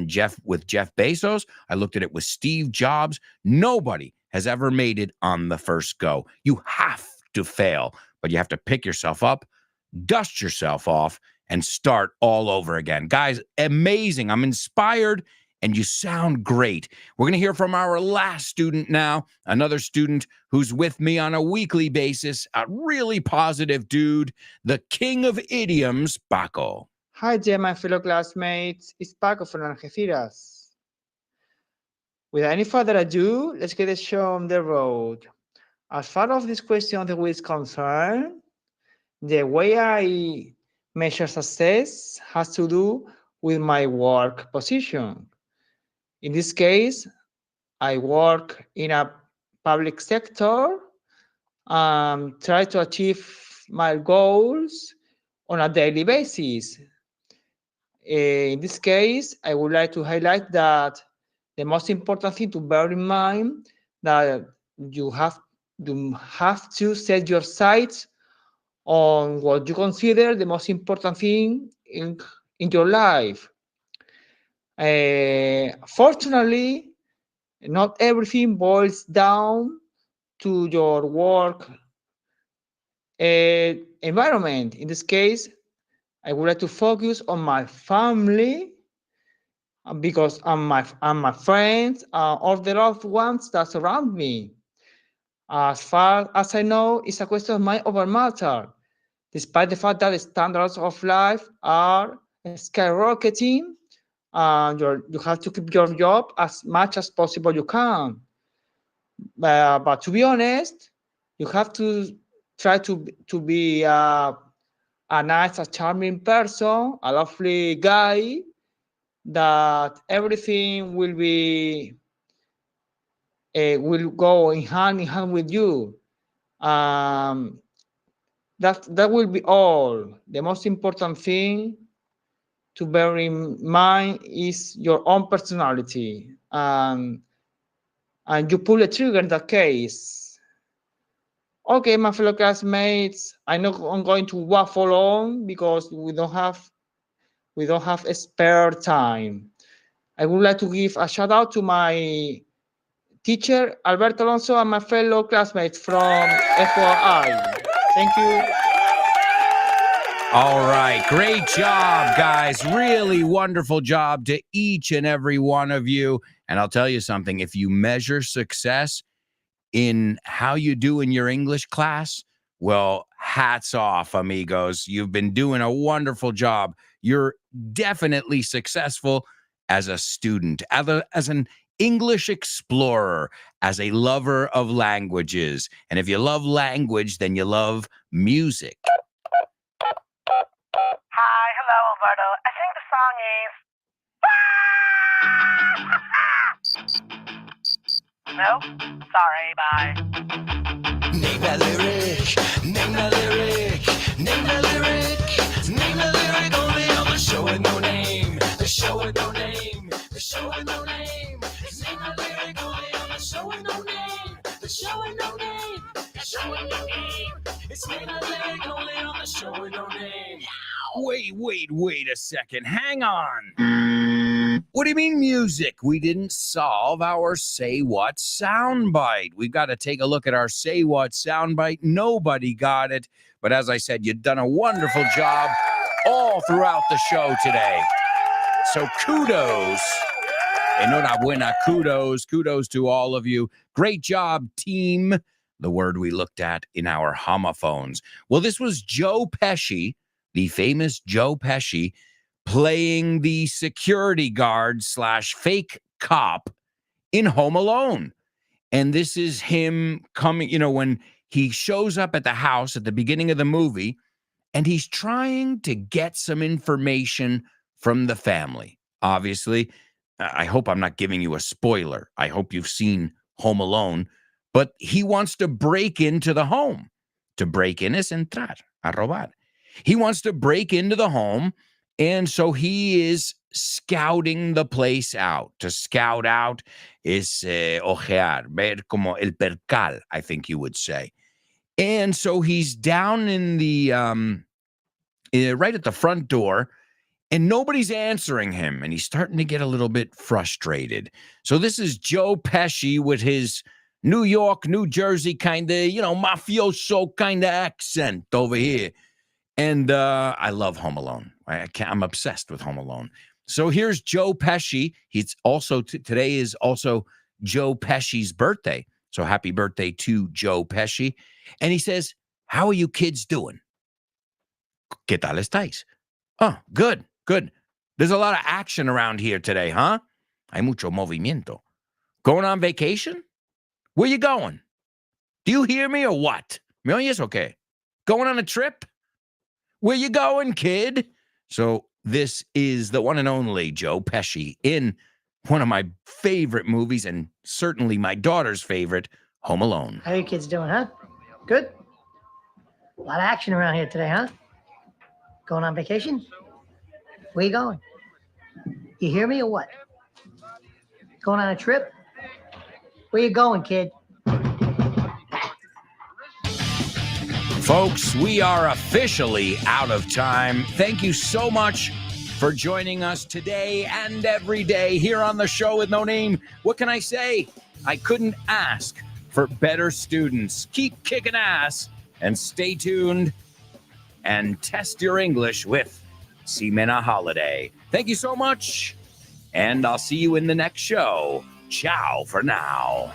with Jeff Bezos. I looked at it with Steve Jobs. Nobody has ever made it on the first go. You have to fail, but you have to pick yourself up, dust yourself off, and start all over again. Guys, amazing. I'm inspired, and you sound great. We're going to hear from our last student now, another student who's with me on a weekly basis, a really positive dude, the king of idioms, Paco. Hi there, my fellow classmates. It's Paco from Algeciras. Without any further ado, let's get the show on the road. As far as this question of the week is concerned, the way I measure success has to do with my work position. In this case, I work in a public sector, try to achieve my goals on a daily basis. In this case, I would like to highlight that the most important thing to bear in mind that you have to set your sights on what you consider the most important thing in your life. Fortunately, not everything boils down to your work environment. In this case, I would like to focus on my family because my friends, all the loved ones that surround me. As far as I know, it's a question of mind over matter, despite the fact that the standards of life are skyrocketing. You have to keep your job as much as possible you can. But to be honest, you have to try to be a nice, a charming person, a lovely guy, that everything will go in hand with you. That will be all. The most important thing to bear in mind is your own personality, and you pull a trigger in that case. Okay, my fellow classmates, I know I'm going to waffle on because we don't have a spare time. I would like to give a shout out to my teacher Alberto Alonso and my fellow classmates from FYI. Thank you. All right. Great job, guys. Really wonderful job to each and every one of you. And I'll tell you something, if you measure success in how you do in your English class, well, hats off, amigos. You've been doing a wonderful job. You're definitely successful as a student, as an English explorer, as a lover of languages. And if you love language, then you love music. Hi, hello, Alberto. I think the song is. No? Sorry, bye. Name that lyric, name that lyric, name that lyric, name that lyric only on the show with no name, the show with no name, the show with no name. Name that lyric only on the show with no name, the show with no name, the show with no name. It's name that lyric only on the show with no name. Wait a second. Hang on. What do you mean music? We didn't solve our Say What soundbite. We've got to take a look at our Say What soundbite. Nobody got it. But as I said, you've done a wonderful job all throughout the show today. So kudos. Enhorabuena, kudos to all of you. Great job, team. The word we looked at in our homophones. Well, this was Joe Pesci, the famous Joe Pesci, playing the security guard / fake cop in Home Alone. And this is him coming, when he shows up at the house at the beginning of the movie, and he's trying to get some information from the family. Obviously, I hope I'm not giving you a spoiler. I hope you've seen Home Alone. But he wants to break into the home. To break in es entrar, a robar. He wants to break into the home, and so he is scouting the place out. To scout out is ojear, ver como el percal, I think you would say. And so he's down in the, right at the front door, and nobody's answering him, and he's starting to get a little bit frustrated. So this is Joe Pesci with his New York, New Jersey kind of, mafioso kind of accent over here. And I love Home Alone. I'm obsessed with Home Alone. So here's Joe Pesci. He's also today is also Joe Pesci's birthday. So happy birthday to Joe Pesci. And he says, "How are you kids doing? ¿Qué tal estáis?" Oh, good. There's a lot of action around here today, huh? Hay mucho movimiento. Going on vacation? Where you going? Do you hear me or what? ¿Me oyes o qué? Going on a trip? Where you going, kid? So this is the one and only Joe Pesci in one of my favorite movies, and certainly my daughter's favorite, Home Alone. How you kids doing, huh? Good? A lot of action around here today, huh? Going on vacation? Where you going? You hear me or what? Going on a trip? Where you going, kid? Folks, we are officially out of time. Thank you so much for joining us today and every day here on the show with no name. What can I say? I couldn't ask for better students. Keep kicking ass and stay tuned and test your English with Ximena Holiday. Thank you so much, and I'll see you in the next show. Ciao for now.